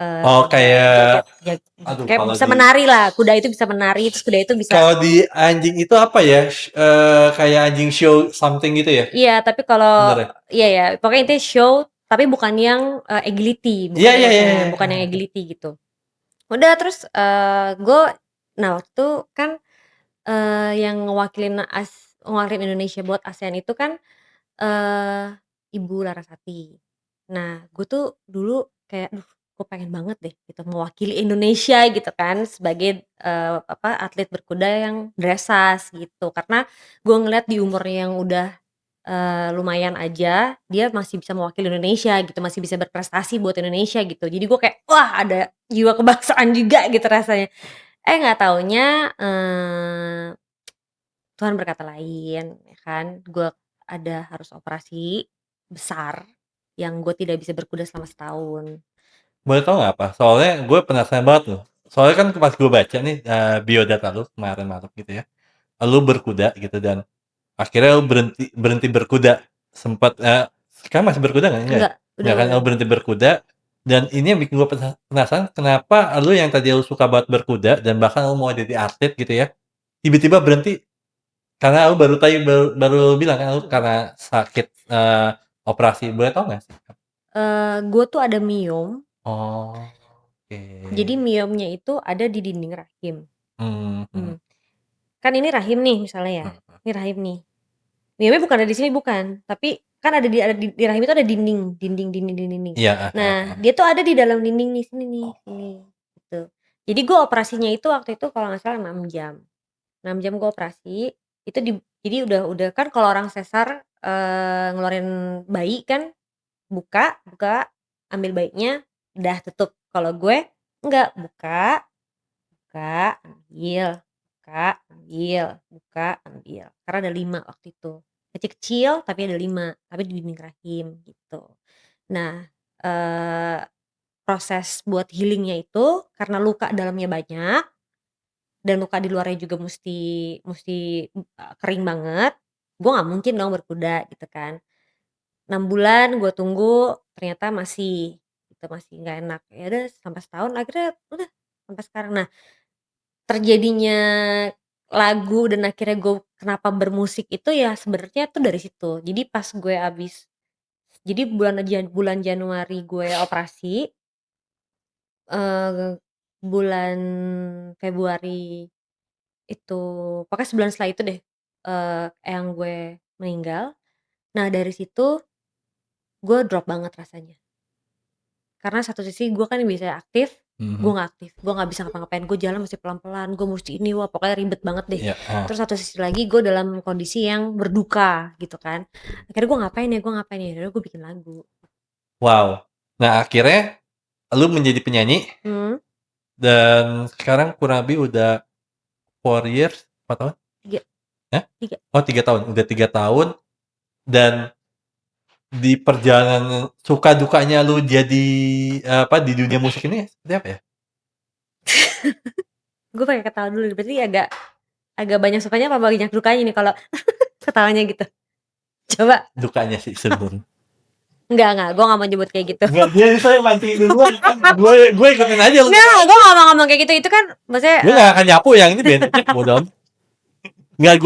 [SPEAKER 2] Oh, kayak
[SPEAKER 1] joget,
[SPEAKER 2] aduh,
[SPEAKER 1] kayak
[SPEAKER 2] kalau
[SPEAKER 1] bisa
[SPEAKER 2] di
[SPEAKER 1] menari lah. Kuda itu bisa menari, terus kuda itu bisa.
[SPEAKER 2] kalau di anjing itu apa ya? Kayak anjing show something gitu ya?
[SPEAKER 1] Iya, tapi kalau
[SPEAKER 2] Bener ya?
[SPEAKER 1] iya ya, pokoknya itu show, tapi bukan yang agility,
[SPEAKER 2] Iya, iya, iya, iya.
[SPEAKER 1] bukan yang agility gitu. Udah terus gue, nah waktu itu kan yang ngewakilin Indonesia buat ASEAN itu kan Ibu Larasati. Nah, gue tuh dulu kayak, "Duh, gue pengen banget deh gitu mewakili Indonesia," gitu kan, sebagai atlet berkuda yang dressage gitu. Karena gue ngeliat di umurnya yang udah lumayan aja, dia masih bisa mewakili Indonesia gitu, masih bisa berprestasi buat Indonesia gitu. Jadi gue kayak, wah ada jiwa kebangsaan juga gitu rasanya. Nggak taunya Tuhan berkata lain, ya kan. Gue harus operasi besar yang gue tidak bisa berkuda selama setahun.
[SPEAKER 2] Boleh tau nggak apa? Soalnya gue penasaran banget loh. Soalnya kan pas gue baca nih biodata lu kemarin malam gitu ya, lu berkuda gitu dan akhirnya lu berhenti berkuda. Sempat sekarang masih berkuda nggak? Enggak ya?
[SPEAKER 1] Enggak,
[SPEAKER 2] Nggak kan, lu berhenti berkuda. Dan ini yang bikin gue penasaran, kenapa lu yang tadi lu suka banget berkuda dan bahkan lu mau jadi atlet gitu ya, tiba-tiba berhenti karena lu baru bilang kan lu karena sakit operasi. Boleh tau nggak sih?
[SPEAKER 1] Gue tuh ada miom.
[SPEAKER 2] Oh, oke.
[SPEAKER 1] Jadi miomnya itu ada di dinding rahim.
[SPEAKER 2] Mhm.
[SPEAKER 1] Kan ini rahim nih misalnya ya, ini rahim nih. Miomnya bukan ada di sini, bukan, tapi kan ada di rahim itu ada dinding.
[SPEAKER 2] Iya,
[SPEAKER 1] Nah, dia tuh ada di dalam dinding nih, sini nih, sini, gitu. Jadi gue operasinya itu waktu itu kalau nggak salah 6 jam. 6 jam gue operasi, itu jadi udah kan kalau orang sesar, ngeluarin bayi kan buka, ambil bayinya, udah tutup. Kalau gue enggak, buka, ambil, buka, ambil, buka, ambil. Karena ada 5 waktu itu. Kecil-kecil tapi ada 5, tapi di dinding rahim gitu. Nah, proses buat healing-nya itu karena luka dalamnya banyak dan luka di luarnya juga musti kering banget, gue nggak mungkin dong berkuda gitu kan. 6 bulan gue tunggu, ternyata masih nggak enak. Ya udah sampai setahun, akhirnya udah sampai sekarang. Nah, terjadinya lagu dan akhirnya gue kenapa bermusik itu ya sebenarnya tuh dari situ. Jadi pas gue jadi bulan Januari gue operasi, bulan Februari itu, pokoknya sebulan setelah itu deh, eyang gue meninggal. Nah dari situ gue drop banget rasanya. Karena satu sisi gue kan biasanya aktif, gue nggak aktif, gue nggak bisa ngapa-ngapain, gue jalan mesti pelan-pelan, gue mesti ini, wah pokoknya ribet banget deh.
[SPEAKER 2] Iya,
[SPEAKER 1] Terus satu sisi lagi gue dalam kondisi yang berduka gitu kan. Akhirnya gue ngapain ya, akhirnya gue bikin lagu.
[SPEAKER 2] Wow. Nah, akhirnya lu menjadi penyanyi dan sekarang kurang lebih udah 4 years, 4 tahun?
[SPEAKER 1] 3.
[SPEAKER 2] Hah?
[SPEAKER 1] 3.
[SPEAKER 2] Oh 3 tahun, udah 3 tahun dan di perjalanan suka dukanya lu jadi di dunia musik ini seperti apa ya?
[SPEAKER 1] Gue pengen ketawa dulu, berarti agak banyak sukanya apa banyak dukanya nih kalau ketawanya gitu? Coba.
[SPEAKER 2] Dukanya sih sebenarnya.
[SPEAKER 1] Enggak, gue gak mau nyebut kayak gitu.
[SPEAKER 2] Enggak, dia saya mancing duluan kan. Gue ikutin aja lu.
[SPEAKER 1] Enggak, gue gak mau ngomong kayak gitu. Itu kan maksudnya
[SPEAKER 2] Gue gak akan nyapu yang ini benefit bodo amat. Enggak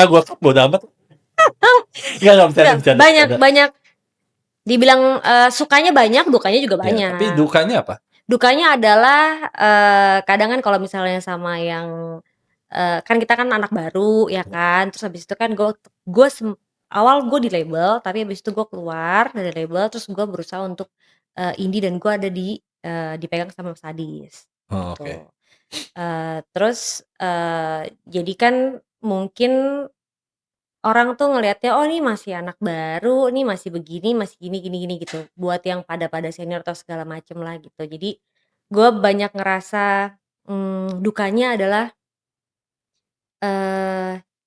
[SPEAKER 2] gue cut bodo amat. Nggak bercanda
[SPEAKER 1] Enggak,
[SPEAKER 2] bercanda
[SPEAKER 1] banyak
[SPEAKER 2] bercanda.
[SPEAKER 1] banyak dibilang, sukanya banyak, dukanya juga
[SPEAKER 2] Ya, tapi
[SPEAKER 1] banyak.
[SPEAKER 2] dukanya apa?
[SPEAKER 1] Dukanya adalah, kadang kan kalau misalnya sama yang, kan kita kan anak baru ya kan, terus habis itu kan gue awal gue di label, tapi habis itu gue keluar dari label, terus gue berusaha untuk, indie dan gue ada di, dipegang sama Sadis,
[SPEAKER 2] Oh, oke.
[SPEAKER 1] gitu. Terus, jadi kan mungkin orang tuh ngelihatnya, "Oh ini masih anak baru, ini masih begini, masih gini gini gini," gitu. Buat yang pada senior atau segala macem lah gitu. Jadi, gue banyak ngerasa, dukanya adalah,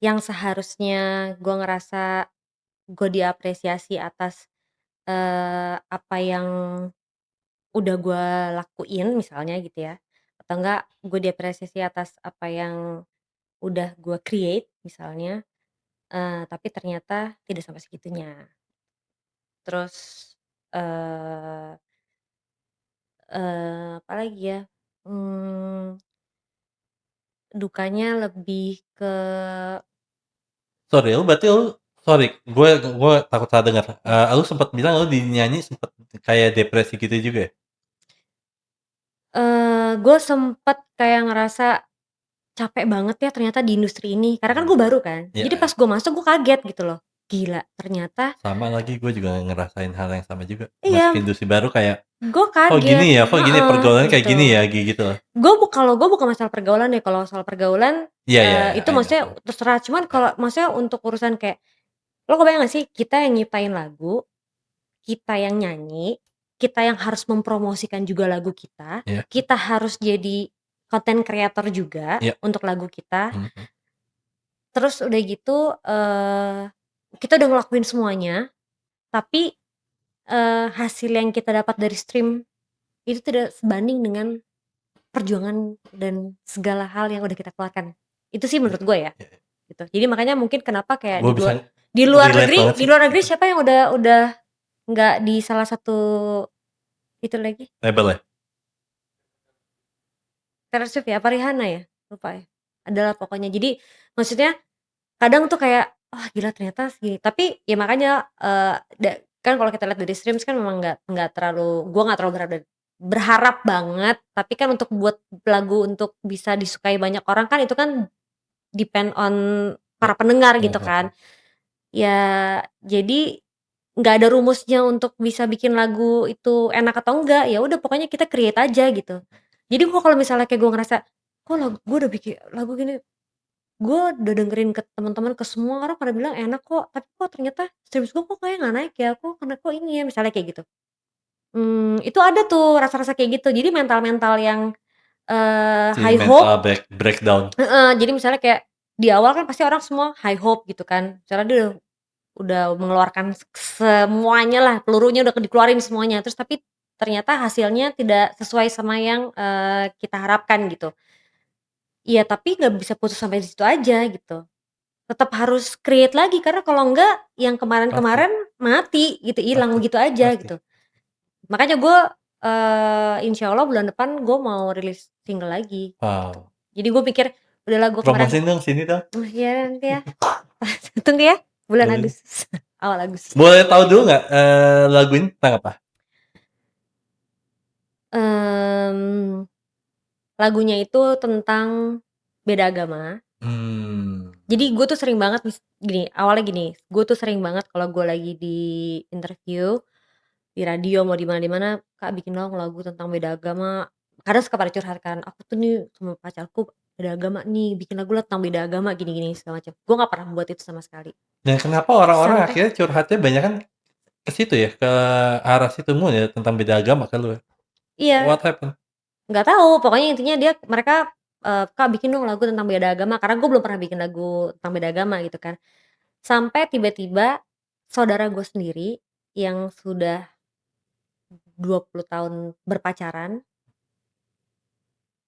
[SPEAKER 1] yang seharusnya gue ngerasa gue diapresiasi atas, apa yang udah gue lakuin misalnya gitu ya, atau enggak gue diapresiasi atas apa yang udah gue create misalnya, tapi ternyata tidak sampai segitunya. Terus, eee apalagi ya, mmm, dukanya lebih ke
[SPEAKER 2] Sorry, sorry, gue takut salah dengar. Lu sempet bilang lu di nyanyi sempet kayak depresi gitu juga ya?
[SPEAKER 1] gue sempet kayak ngerasa capek banget ya ternyata di industri ini, karena kan gue
[SPEAKER 2] Mmm,
[SPEAKER 1] baru kan.
[SPEAKER 2] iya
[SPEAKER 1] Jadi pas
[SPEAKER 2] iya.
[SPEAKER 1] gue masuk gue kaget gitu loh, gila ternyata
[SPEAKER 2] Sama lagi gue juga ngerasain hal yang sama juga. Masuk
[SPEAKER 1] iya,
[SPEAKER 2] industri baru kayak,
[SPEAKER 1] gue
[SPEAKER 2] "Kok
[SPEAKER 1] kaget
[SPEAKER 2] gini ya kok gini
[SPEAKER 1] heeh,
[SPEAKER 2] pergaulannya kayak
[SPEAKER 1] gitu.
[SPEAKER 2] gini ya?" Gitu loh.
[SPEAKER 1] Kalau gue bukan masalah pergaulan ya, kalau soal pergaulan,
[SPEAKER 2] Iya iya iya,
[SPEAKER 1] itu
[SPEAKER 2] I know,
[SPEAKER 1] maksudnya
[SPEAKER 2] tahu.
[SPEAKER 1] terserah, cuman
[SPEAKER 2] Ya,
[SPEAKER 1] kalau maksudnya untuk urusan kayak lo kebayang gak sih kita yang nyiptain lagu, kita yang nyanyi, kita yang harus mempromosikan juga lagu kita,
[SPEAKER 2] iya
[SPEAKER 1] kita harus jadi konten kreator juga
[SPEAKER 2] iya,
[SPEAKER 1] untuk lagu kita,
[SPEAKER 2] mhm mhm.
[SPEAKER 1] terus udah gitu, kita udah ngelakuin semuanya, tapi, hasil yang kita dapat dari stream itu tidak sebanding dengan perjuangan dan segala hal yang udah kita keluarkan. Itu sih
[SPEAKER 2] Iya
[SPEAKER 1] menurut gue ya,
[SPEAKER 2] iya iya.
[SPEAKER 1] gitu. Jadi makanya mungkin kenapa kayak
[SPEAKER 2] Gue bisa relate banget
[SPEAKER 1] di
[SPEAKER 2] sih
[SPEAKER 1] luar negeri
[SPEAKER 2] itu,
[SPEAKER 1] siapa yang udah nggak di salah satu itu lagi,
[SPEAKER 2] label ya?
[SPEAKER 1] Taylor Swift ya, apa Rihanna ya? Lupa ya. Adalah pokoknya. Jadi maksudnya kadang tuh kayak, "Wah gila ternyata segini." Tapi ya makanya, kan kalau kita lihat dari streams kan memang nggak terlalu gua nggak terlalu berharap banget, tapi kan untuk buat lagu untuk bisa disukai banyak orang kan itu kan depend on
[SPEAKER 2] Iya,
[SPEAKER 1] para pendengar
[SPEAKER 2] heeh
[SPEAKER 1] gitu kan.
[SPEAKER 2] heeh.
[SPEAKER 1] Ya jadi nggak ada rumusnya untuk bisa bikin lagu itu enak atau enggak, ya udah pokoknya kita create aja gitu. Jadi gua kalau misalnya kayak gua ngerasa, "Kok gue udah bikin lagu gini, gue udah dengerin ke teman-teman, ke semua orang pada bilang enak kok, tapi kok ternyata streams gue kok kayaknya nggak naik ya, kok ini ya," misalnya kayak gitu. Itu ada tuh rasa-rasa kayak gitu. Jadi mental-mental yang,
[SPEAKER 2] Si
[SPEAKER 1] high
[SPEAKER 2] mental
[SPEAKER 1] hope
[SPEAKER 2] breakdown.
[SPEAKER 1] heeh, jadi misalnya kayak di awal kan pasti orang semua high hope gitu kan, misalnya dia udah mengeluarkan semuanya lah, pelurunya udah dikeluarin semuanya, terus tapi ternyata hasilnya tidak sesuai sama yang, kita harapkan gitu. Iya, tapi nggak bisa putus sampai di situ aja gitu. Tetap harus create lagi karena kalau enggak yang
[SPEAKER 2] Pasti
[SPEAKER 1] kemarin-kemarin mati gitu, hilang
[SPEAKER 2] pasti
[SPEAKER 1] begitu aja
[SPEAKER 2] pasti.
[SPEAKER 1] gitu. Makanya gue, insyaallah bulan depan gue mau rilis single lagi gitu.
[SPEAKER 2] Wow,
[SPEAKER 1] Jadi gue pikir, udahlah gue kemarin
[SPEAKER 2] promosiin dong sini dong.
[SPEAKER 1] oh iya nanti ya, tunggu ya bulan
[SPEAKER 2] Boleh
[SPEAKER 1] Agustus, awal Agustus.
[SPEAKER 2] boleh tahu dulu nggak, lagu ini tentang apa?
[SPEAKER 1] Mmm, lagunya itu tentang beda agama.
[SPEAKER 2] Mmm,
[SPEAKER 1] Jadi gue tuh sering banget gini, awalnya gini, gue tuh sering banget kalau gue lagi di interview, di radio mau di mana, "Kak bikin dong lagu tentang beda agama." Kadang suka pada curhat kan, "Aku tuh nih sama pacarku beda agama nih, bikin lagu lah tentang beda agama gini gini," segala macam. Gue nggak pernah buat itu sama sekali.
[SPEAKER 2] dan kenapa orang-orang
[SPEAKER 1] Sampai
[SPEAKER 2] akhirnya curhatnya banyakan ke situ ya, ke arah situ mulu ya, tentang beda agama kan lu ya?
[SPEAKER 1] iya,
[SPEAKER 2] What happened?
[SPEAKER 1] nggak tahu pokoknya intinya mereka, "Kak bikin dong lagu tentang beda agama," karena gue belum pernah bikin lagu tentang beda agama gitu kan. Sampai tiba-tiba saudara gue sendiri yang sudah 20 tahun berpacaran,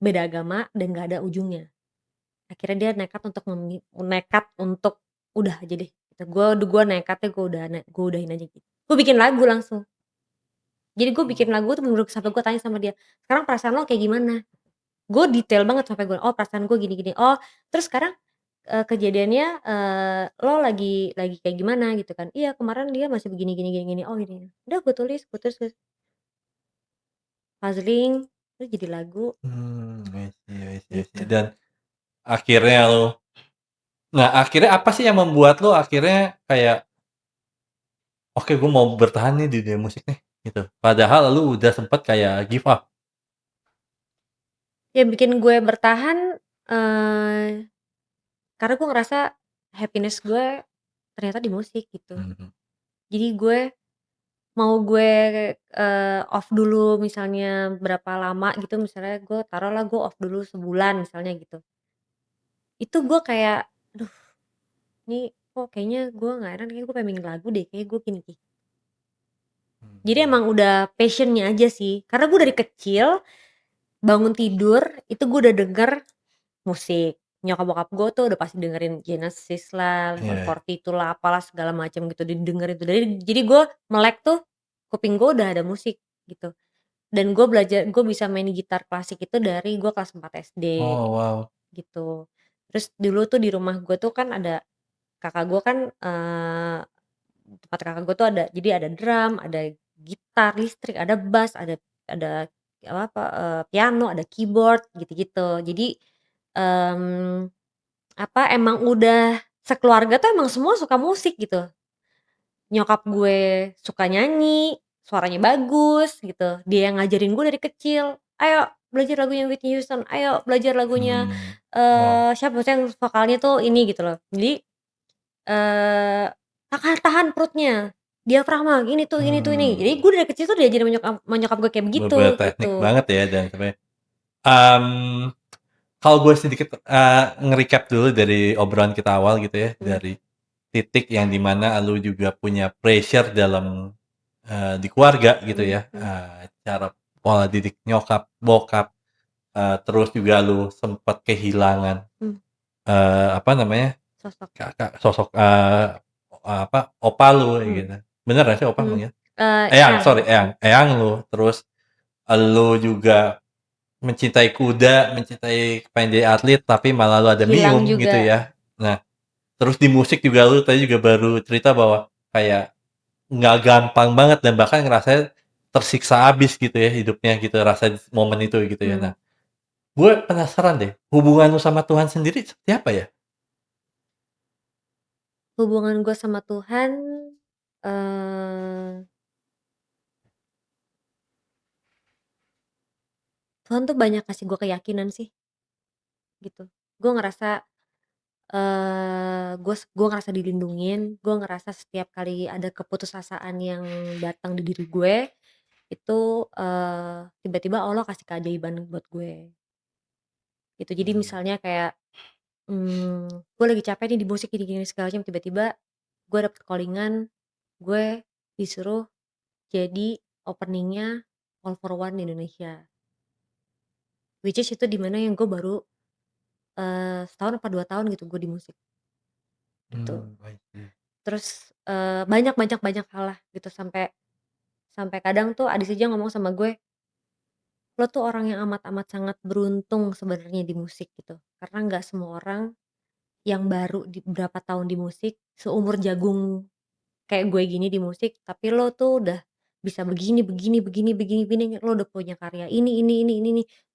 [SPEAKER 1] beda agama dan nggak ada ujungnya. Akhirnya dia nekat untuk, "Udah aja deh," gitu. Gua nekatnya gua udahin aja gitu. Gua bikin lagu langsung. Jadi gua bikin
[SPEAKER 2] Oh.
[SPEAKER 1] lagu tuh bener-bener sampai gua tanya sama dia, "Sekarang perasaan lo kayak gimana?" Gue detail banget sampai gue, "Oh perasaan gue gini gini." "Oh terus sekarang kejadiannya, "Lo lagi kayak gimana?" Gitu kan. "Iya kemarin dia masih begini gini gini gini." "Oh gini." Udah gue tulis puzzling, terus jadi lagu
[SPEAKER 2] I see I see I see.
[SPEAKER 1] gitu.
[SPEAKER 2] Dan akhirnya akhirnya apa sih yang membuat lo akhirnya kayak, "Oke, gue mau bertahan nih di dunia musik nih," gitu. Padahal lu udah sempet kayak give up?
[SPEAKER 1] Yang bikin gue bertahan, eee, karena gue ngerasa happiness gue ternyata di musik gitu.
[SPEAKER 2] Mhm.
[SPEAKER 1] Jadi mau gue, off dulu misalnya berapa lama gitu, misalnya taruhlah gue off dulu sebulan misalnya gitu. Itu gue kayak, "Aduh ini kok kayaknya gue nggak enak, kayaknya gue pengen bikin lagu deh, kayaknya gue gini gini." Jadi
[SPEAKER 2] Mmm.
[SPEAKER 1] emang udah passion-nya aja sih, karena gue dari kecil bangun tidur itu gue udah denger musik. Nyokap bokap gue tuh udah pasti dengerin Genesis lah,
[SPEAKER 2] Iya.
[SPEAKER 1] Level 42 lah, apalah segala macam gitu didengerin tuh. Jadi gue melek tuh kuping gue udah ada musik gitu. Dan gue bisa main gitar klasik itu dari gue kelas 4 SD
[SPEAKER 2] Oh, wow.
[SPEAKER 1] gitu. Terus dulu tuh di rumah gue tuh kan ada kakak gue kan, tempat kakak gue tuh jadi ada drum, ada gitar listrik, ada bass, ada apa, piano, ada keyboard gitu-gitu. Jadi, mmm, emang udah sekeluarga tuh emang semua suka musik gitu. Nyokap gue suka nyanyi, suaranya bagus gitu, dia yang ngajarin gue dari kecil, "Ayo belajar lagunya Whitney Houston, ayo belajar lagunya,
[SPEAKER 2] Mmm. Wow.
[SPEAKER 1] siapa maksudnya yang vokalnya tuh ini," gitu loh. Jadi, eee, tahan perutnya, diafragma, gini tuh ini. Jadi
[SPEAKER 2] Mmm.
[SPEAKER 1] gue dari kecil tuh diajarin sama nyokap gue kayak begitu,
[SPEAKER 2] Bener-bener teknik
[SPEAKER 1] gitu.
[SPEAKER 2] banget ya dan sampai kalau gue sedikit, nge-recap dulu dari obrolan kita awal gitu ya,
[SPEAKER 1] Mhm
[SPEAKER 2] dari titik yang di mana lu juga punya pressure dalam, di keluarga gitu
[SPEAKER 1] mhm
[SPEAKER 2] ya,
[SPEAKER 1] mhm
[SPEAKER 2] cara pola didik nyokap, bokap, terus juga lu sempet kehilangan,
[SPEAKER 1] mhm,
[SPEAKER 2] apa namanya,
[SPEAKER 1] sosok,
[SPEAKER 2] sosok, apa, opa lu
[SPEAKER 1] mhm
[SPEAKER 2] gitu. Bener nggak sih opa
[SPEAKER 1] mhm,
[SPEAKER 2] manggilnya? Eyang,
[SPEAKER 1] eyang
[SPEAKER 2] sorry
[SPEAKER 1] eyang,
[SPEAKER 2] eyang lu, terus lu juga mencintai kuda, mencintai pengen jadi atlet, tapi malah lu ada
[SPEAKER 1] hilang
[SPEAKER 2] Mium gitu
[SPEAKER 1] juga.
[SPEAKER 2] ya. Nah, terus di musik juga lu tadi juga baru cerita bahwa kayak nggak gampang banget dan bahkan ngerasanya tersiksa abis gitu ya hidupnya gitu, rasa momen itu gitu ya. Nah,
[SPEAKER 1] Mhm,
[SPEAKER 2] gue penasaran deh, hubungan lu sama Tuhan sendiri seperti apa ya?
[SPEAKER 1] hubungan gue sama Tuhan, eee, Tuhan tuh banyak kasih gue keyakinan sih, gitu. Gue ngerasa, gue ngerasa dilindungin, gue ngerasa setiap kali ada keputusasaan yang datang di diri gue, itu, tiba-tiba Allah kasih keajaiban buat gue, gitu. Jadi
[SPEAKER 2] Mmm.
[SPEAKER 1] misalnya kayak, gue lagi capek nih di musik gini gini segala macam, tiba-tiba gue dapet calling-an, gue disuruh jadi opening-nya All for One di Indonesia. Which is itu di mana yang gue baru, setahun apa 2 tahun gitu gue di musik, gitu.
[SPEAKER 2] I see.
[SPEAKER 1] Terus, banyak banyak banyak hal lah gitu sampai sampai kadang tuh Adis aja ngomong sama gue, "Lo tuh orang yang amat amat sangat beruntung sebenarnya di musik," gitu. Karena nggak semua orang yang baru di berapa tahun di musik, seumur jagung kayak gue gini di musik, tapi lo tuh udah bisa begini begini begini begini begini, lo udah punya karya ini,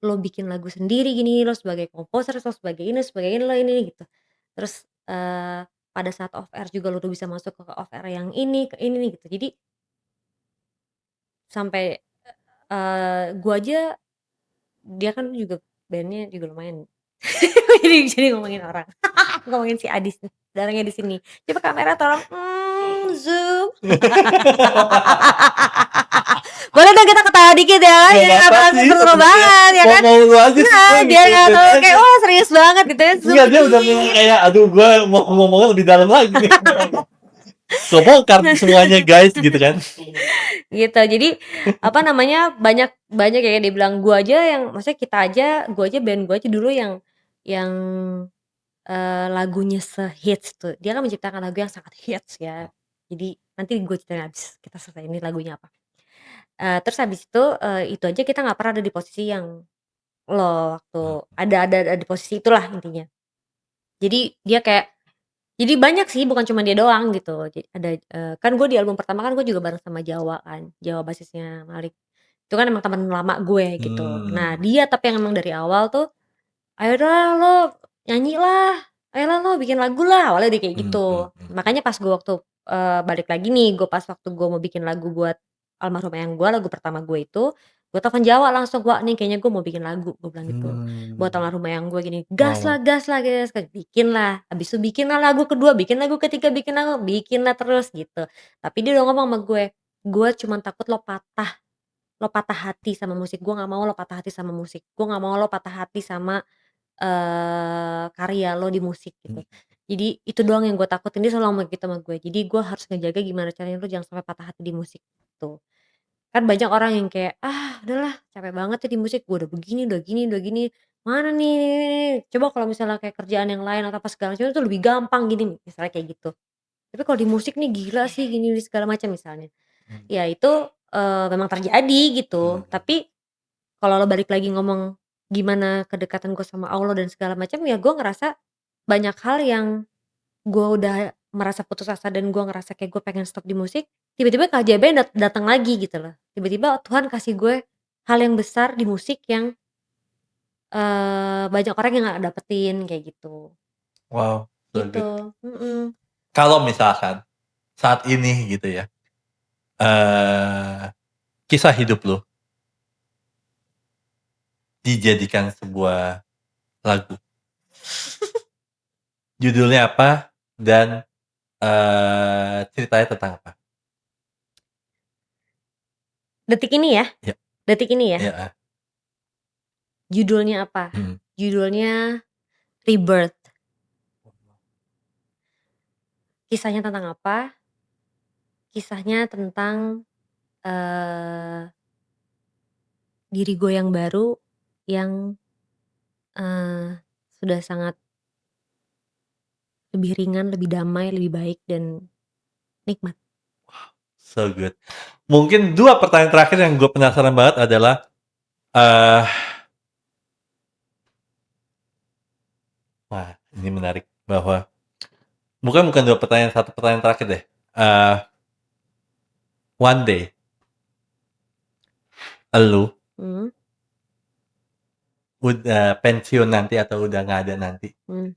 [SPEAKER 1] lo bikin lagu sendiri gini, lo sebagai komposer, lo sebagai ini, lo ini gitu. Terus, pada saat off air juga lo udah bisa masuk ke off air yang ini, ke ini nih gitu. Jadi sampai, gua aja dia kan juga band-nya juga lumayan jadi ngomongin orang, ngomongin si Adis nih, saudaranya di sini. "Coba kamera tolong, zoom." Boleh dong kita ketawa dikit ya kan,
[SPEAKER 2] Nggak
[SPEAKER 1] biar nggak
[SPEAKER 2] apa-apa
[SPEAKER 1] terlalu
[SPEAKER 2] sih
[SPEAKER 1] seru
[SPEAKER 2] sebenarnya,
[SPEAKER 1] banget ya kan?
[SPEAKER 2] mau lu aja sih,
[SPEAKER 1] Nah,
[SPEAKER 2] gue
[SPEAKER 1] biar nggak
[SPEAKER 2] ngikutin
[SPEAKER 1] terlalu kayak,
[SPEAKER 2] aja.
[SPEAKER 1] wah serius banget gitu ya, zoom
[SPEAKER 2] Enggak, dia udah mulai
[SPEAKER 1] dikit.
[SPEAKER 2] kayak, "Aduh gue mau ngomongnya lebih dalam lagi nih." Kebongkar semuanya guys, gitu kan.
[SPEAKER 1] Gitu. Jadi, apa namanya, banyak banyak ya dia bilang, gua aja yang maksudnya kita aja, gua aja band gua aja dulu yang, lagunya sehits tuh. Dia kan menciptakan lagu yang sangat hits ya. Jadi nanti gue ceritain habis kita selesai ini lagunya apa. Terus habis itu aja kita nggak pernah ada di posisi yang lo waktu
[SPEAKER 2] Mmm.
[SPEAKER 1] ada di posisi itulah intinya. Jadi dia kayak jadi banyak sih bukan cuma dia doang gitu. Jadi ada, kan gue di album pertama kan gue juga bareng sama Jawa kan, Jawa basisnya Malik. Itu kan emang teman lama gue gitu. Nah
[SPEAKER 2] Mmm,
[SPEAKER 1] dia tapi yang emang dari awal tuh, "Ayolah lo nyanyilah, ayolah lo bikin lagu lah," awalnya dia kayak
[SPEAKER 2] mhm
[SPEAKER 1] gitu.
[SPEAKER 2] mhm
[SPEAKER 1] Makanya pas gue waktu, balik lagi nih, gue pas waktu gue mau bikin lagu buat almarhum eyang gue, lagu pertama gue itu, gue telepon Jawa langsung, "Wak nih kayaknya gue mau bikin lagu," gue bilang gitu. Buat
[SPEAKER 2] mmm,
[SPEAKER 1] almarhum eyang gue gini,
[SPEAKER 2] wow,
[SPEAKER 1] gas lah gas," bikinlah, habis itu bikinlah lagu kedua, bikin lagu ketiga, bikinlah terus gitu. Tapi dia udah ngomong sama gue cuman takut lo patah hati sama musik, gue nggak mau lo patah hati sama musik, gue nggak mau lo patah hati sama karya lo di musik gitu.
[SPEAKER 2] mhm
[SPEAKER 1] Jadi itu doang yang gue takutin, dia selalu ngomong gitu sama gue. Jadi gue harus ngejaga gimana caranya lo jangan sampai patah hati di musik, gitu. Kan banyak orang yang kayak, "Ah udahlah capek banget ya di musik, gue udah gini, mana nih, coba kalau misalnya kayak kerjaan yang lain atau apa segala macam itu lebih gampang gini," misalnya kayak gitu. "Tapi kalau di musik nih gila sih gini segala macam," misalnya.
[SPEAKER 2] mhm
[SPEAKER 1] Ya itu, memang terjadi gitu,
[SPEAKER 2] mhm
[SPEAKER 1] tapi kalau lo balik lagi ngomong, gimana kedekatan gue sama Allah dan segala macam, ya gue ngerasa banyak hal yang gue udah merasa putus asa dan gue ngerasa kayak gue pengen stop di musik, tiba-tiba keajaiban datang lagi gitu loh. Tiba-tiba Tuhan kasih gue hal yang besar di musik yang, banyak orang yang nggak dapetin kayak gitu.
[SPEAKER 2] wow, so
[SPEAKER 1] Gitu,
[SPEAKER 2] good.
[SPEAKER 1] mhm.
[SPEAKER 2] Kalau misalkan saat ini gitu ya, eee, kisah hidup lu dijadikan sebuah lagu, judulnya apa dan, ceritanya tentang apa?
[SPEAKER 1] Detik ini ya
[SPEAKER 2] Ya,
[SPEAKER 1] detik ini ya,
[SPEAKER 2] iya,
[SPEAKER 1] judulnya apa?
[SPEAKER 2] mhm.
[SPEAKER 1] Judulnya Rebirth. Kisahnya tentang apa? Kisahnya tentang, eee, diri gue yang baru yang, sudah sangat lebih ringan, lebih damai, lebih baik dan nikmat.
[SPEAKER 2] So good. Mungkin 2 pertanyaan terakhir yang gue penasaran banget adalah, eee, wah ini menarik bahwa bukan 2 pertanyaan, 1 pertanyaan terakhir deh, one day elu
[SPEAKER 1] Mmm,
[SPEAKER 2] udah pensiun nanti atau udah nggak ada nanti,
[SPEAKER 1] mmm.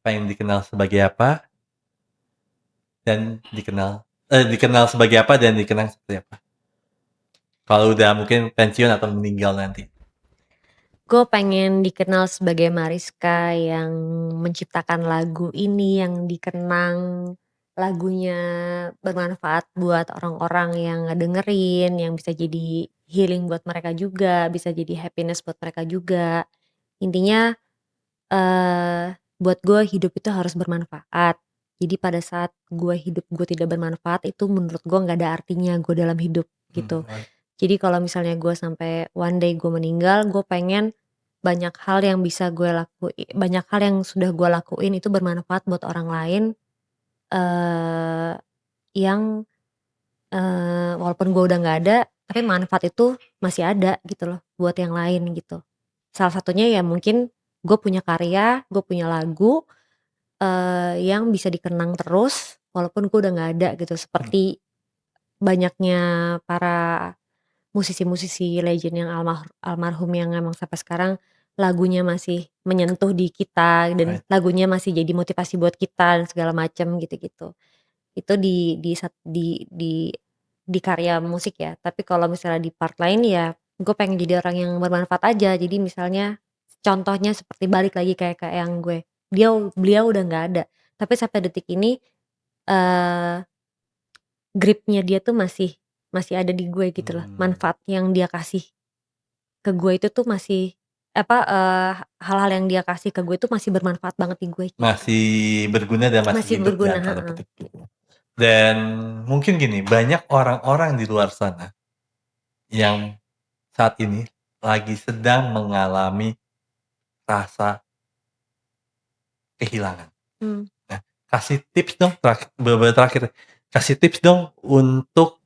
[SPEAKER 2] pengen dikenal sebagai apa dan dikenal sebagai apa dan dikenang seperti apa? Kalau udah mungkin pensiun atau meninggal nanti.
[SPEAKER 1] Gue pengen dikenal sebagai Mariska yang menciptakan lagu ini, yang dikenang lagunya bermanfaat buat orang-orang yang ngedengerin, yang bisa jadi healing buat mereka juga, bisa jadi happiness buat mereka juga. Intinya, buat gue hidup itu harus bermanfaat. Jadi pada saat gue hidup gue tidak bermanfaat itu menurut gue nggak ada artinya gue dalam hidup, gitu.
[SPEAKER 2] Mhm,
[SPEAKER 1] Jadi kalau misalnya gue sampai one day gue meninggal, gue pengen banyak hal yang bisa banyak hal yang sudah gue lakuin itu bermanfaat buat orang lain, eee, yang, walaupun gue udah nggak ada, tapi manfaat itu masih ada gitu loh buat yang lain gitu. Salah satunya ya mungkin gue punya karya, gue punya lagu, yang bisa dikenang terus walaupun gue udah nggak ada gitu.
[SPEAKER 2] mhm,
[SPEAKER 1] Seperti banyaknya para musisi-musisi legend yang almarhum yang emang sampai sekarang lagunya masih menyentuh di kita dan
[SPEAKER 2] right.
[SPEAKER 1] lagunya masih jadi motivasi buat kita dan segala macam gitu-gitu. Itu di karya musik ya, tapi kalau misalnya di part lain ya gue pengen jadi orang yang bermanfaat aja. Jadi misalnya contohnya seperti balik lagi kayak ke eyang gue, beliau udah nggak ada, tapi sampai detik ini, eee grip-nya dia tuh masih ada di gue gitu loh,
[SPEAKER 2] Mmm,
[SPEAKER 1] manfaat yang dia kasih ke gue itu tuh masih apa, hal-hal yang dia kasih ke gue tuh masih bermanfaat banget di gue gitu.
[SPEAKER 2] masih berguna dan masih
[SPEAKER 1] Masih
[SPEAKER 2] hidup
[SPEAKER 1] berguna
[SPEAKER 2] dalam tanda
[SPEAKER 1] heeh,
[SPEAKER 2] petik.
[SPEAKER 1] gitu.
[SPEAKER 2] Dan mungkin gini, banyak orang-orang di luar sana yang saat ini lagi sedang mengalami rasa kehilangan.
[SPEAKER 1] Mmm,
[SPEAKER 2] Nah, kasih tips dong bener-bener terakhir, kasih tips dong untuk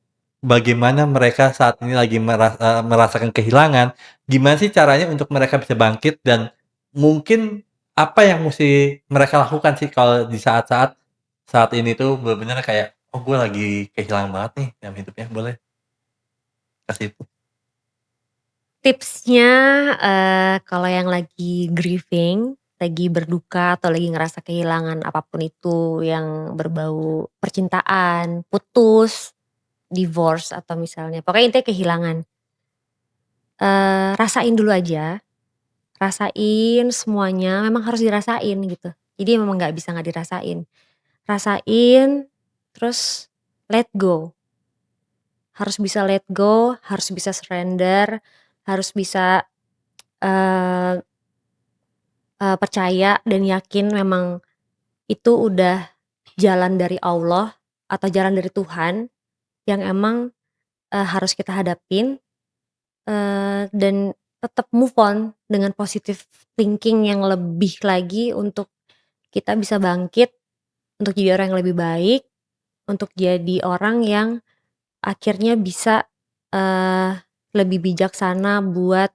[SPEAKER 2] bagaimana mereka saat ini lagi merasakan kehilangan, gimana sih caranya untuk mereka bisa bangkit dan mungkin apa yang mesti mereka lakukan sih kalau di saat-saat saat ini tuh bener-bener kayak, "Oh gue lagi kehilangan banget nih dalam hidupnya." Boleh kasih
[SPEAKER 1] Tipsnya, kalau yang lagi grieving, lagi berduka atau lagi ngerasa kehilangan apapun itu yang berbau percintaan, putus, divorce atau misalnya pokoknya intinya kehilangan, rasain dulu aja, rasain semuanya memang harus dirasain gitu. Jadi memang nggak bisa nggak dirasain. Rasain, terus let go, harus bisa let go, harus bisa surrender, harus bisa, eee percaya dan yakin memang itu udah jalan dari Allah atau jalan dari Tuhan yang emang, harus kita hadapin, dan tetap move on dengan positive thinking yang lebih lagi untuk kita bisa bangkit, untuk jadi orang yang lebih baik, untuk jadi orang yang akhirnya bisa, eee, lebih bijaksana buat,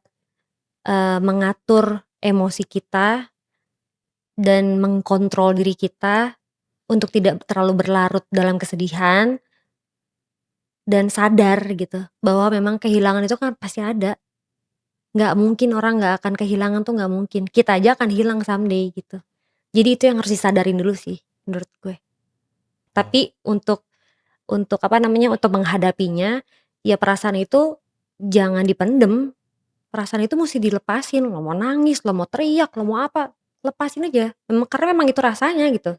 [SPEAKER 1] mengatur emosi kita dan mengkontrol diri kita untuk tidak terlalu berlarut dalam kesedihan dan sadar gitu bahwa memang kehilangan itu kan pasti ada, nggak mungkin orang nggak akan kehilangan tuh nggak mungkin, kita aja akan hilang someday gitu. Jadi itu yang harus disadarin dulu sih menurut gue.
[SPEAKER 2] oh,
[SPEAKER 1] Tapi untuk apa namanya, untuk menghadapinya, ya perasaan itu jangan dipendem, perasaan itu musti dilepasin, lo mau nangis, lo mau teriak, lo mau apa, lepasin aja, karena memang itu rasanya gitu.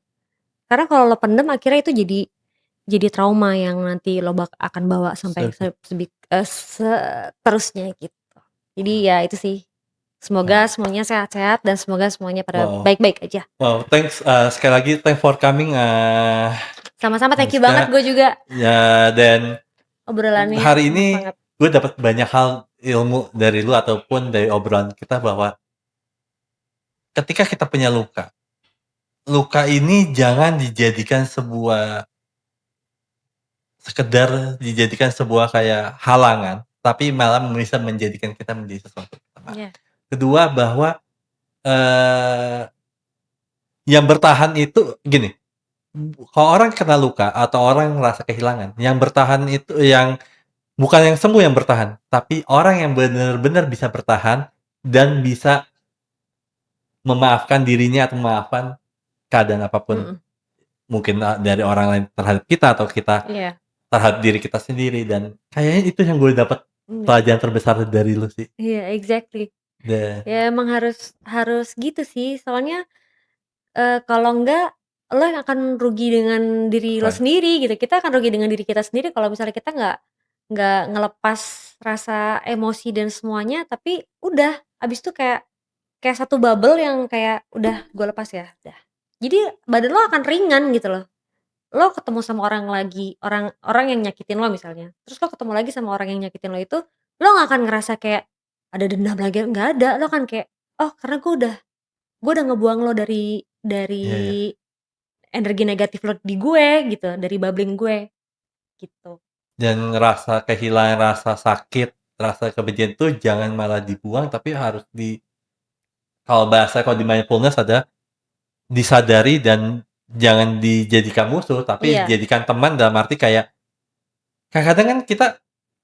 [SPEAKER 1] Karena kalau lo pendem akhirnya itu jadi trauma yang nanti lo akan bawa sampai
[SPEAKER 2] oke.
[SPEAKER 1] seterusnya gitu. Jadi ya itu sih, semoga
[SPEAKER 2] Nah,
[SPEAKER 1] semuanya sehat-sehat dan semoga semuanya pada
[SPEAKER 2] wow
[SPEAKER 1] baik-baik aja.
[SPEAKER 2] wow, thanks, sekali lagi thanks for coming,
[SPEAKER 1] Sama-sama, thank you banget
[SPEAKER 2] Mariska.
[SPEAKER 1] gue juga,
[SPEAKER 2] Ya dan
[SPEAKER 1] obrolannya
[SPEAKER 2] hari
[SPEAKER 1] enak
[SPEAKER 2] ini
[SPEAKER 1] banget.
[SPEAKER 2] gue dapat banyak hal ilmu dari lu ataupun dari obrolan kita bahwa ketika kita punya luka, luka ini jangan dijadikan sebuah sekedar dijadikan sebuah kayak halangan, tapi malah bisa menjadikan kita menjadi sesuatu. Pertama.
[SPEAKER 1] Iya,
[SPEAKER 2] Kedua bahwa, yang bertahan itu gini, kalau orang kena luka atau orang merasa kehilangan, yang bertahan itu yang bukan yang sembuh yang bertahan, tapi orang yang benar-benar bisa bertahan dan bisa memaafkan dirinya atau memaafkan keadaan apapun.
[SPEAKER 1] mhm,
[SPEAKER 2] Mungkin, dari orang lain terhadap kita atau kita
[SPEAKER 1] iya,
[SPEAKER 2] terhadap diri kita sendiri dan kayaknya itu yang gue dapat
[SPEAKER 1] iya,
[SPEAKER 2] pelajaran terbesar dari lu sih.
[SPEAKER 1] iya, exactly.
[SPEAKER 2] Da
[SPEAKER 1] Ya emang harus harus gitu sih soalnya, kalau enggak lo yang akan rugi dengan diri lo
[SPEAKER 2] Right.
[SPEAKER 1] sendiri gitu, kita akan rugi dengan diri kita sendiri kalau misalnya kita nggak ngelepas rasa emosi dan semuanya tapi udah, abis itu kayak kayak satu bubble yang kayak, "Udah gue lepas ya, dah." Jadi badan lo akan ringan gitu loh. Lo ketemu sama orang lagi, orang orang yang nyakitin lo misalnya, terus lo ketemu lagi sama orang yang nyakitin lo itu, lo nggak akan ngerasa kayak ada dendam lagi, nggak ada. Lo kan kayak, "Oh karena gue udah ngebuang lo
[SPEAKER 2] Iya iya.
[SPEAKER 1] dari energi negatif lo di gue," gitu, dari bubbling gue, gitu.
[SPEAKER 2] Dan rasa kehilangan rasa sakit, rasa kebencian itu jangan malah dibuang tapi harus kalau di mindfulness ada disadari dan jangan dijadikan musuh, tapi
[SPEAKER 1] Iya,
[SPEAKER 2] jadikan teman dalam arti kayak kadang-kadang kan kita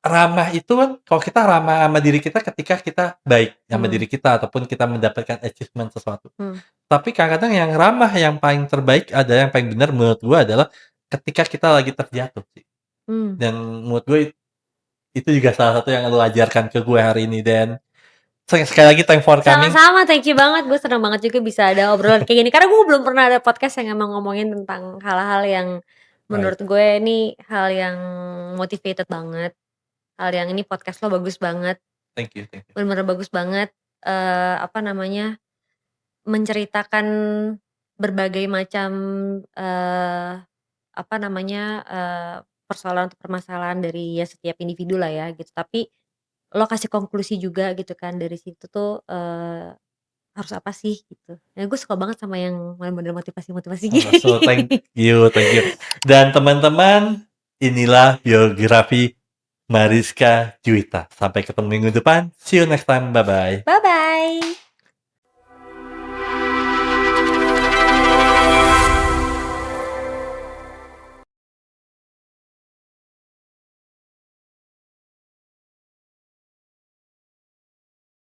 [SPEAKER 2] ramah itu kan kalau kita ramah sama diri kita ketika kita baik sama
[SPEAKER 1] mhm,
[SPEAKER 2] diri kita ataupun kita mendapatkan achievement sesuatu.
[SPEAKER 1] mmm,
[SPEAKER 2] Tapi kadang-kadang yang ramah yang paling terbaik adalah yang paling benar menurut gua adalah ketika kita lagi terjatuh sih.
[SPEAKER 1] mmm.
[SPEAKER 2] Dan menurut gue itu juga salah satu yang lu ajarkan ke gue hari ini dan sekali lagi thanks for coming.
[SPEAKER 1] Sama-sama, thank you banget, gue senang banget juga bisa ada obrolan kayak gini, karena gue belum pernah ada podcast yang emang ngomongin tentang hal-hal yang
[SPEAKER 2] Right.
[SPEAKER 1] menurut gue ini hal yang motivated banget, hal yang ini podcast lo bagus banget,
[SPEAKER 2] Thank you thank you.
[SPEAKER 1] bener-bener bagus banget, apa namanya, menceritakan berbagai macam, eee, apa namanya, persoalan atau permasalahan dari ya setiap individu lah ya gitu, tapi lo kasih konklusi juga gitu kan dari situ tuh, harus apa sih gitu. Ya gue suka banget sama yang model-model motivasi-motivasi gini.
[SPEAKER 2] So thank you. Dan teman-teman, inilah biografi Mariska Juwita. Sampai ketemu minggu depan. See you next time. Bye bye.
[SPEAKER 1] Bye-bye.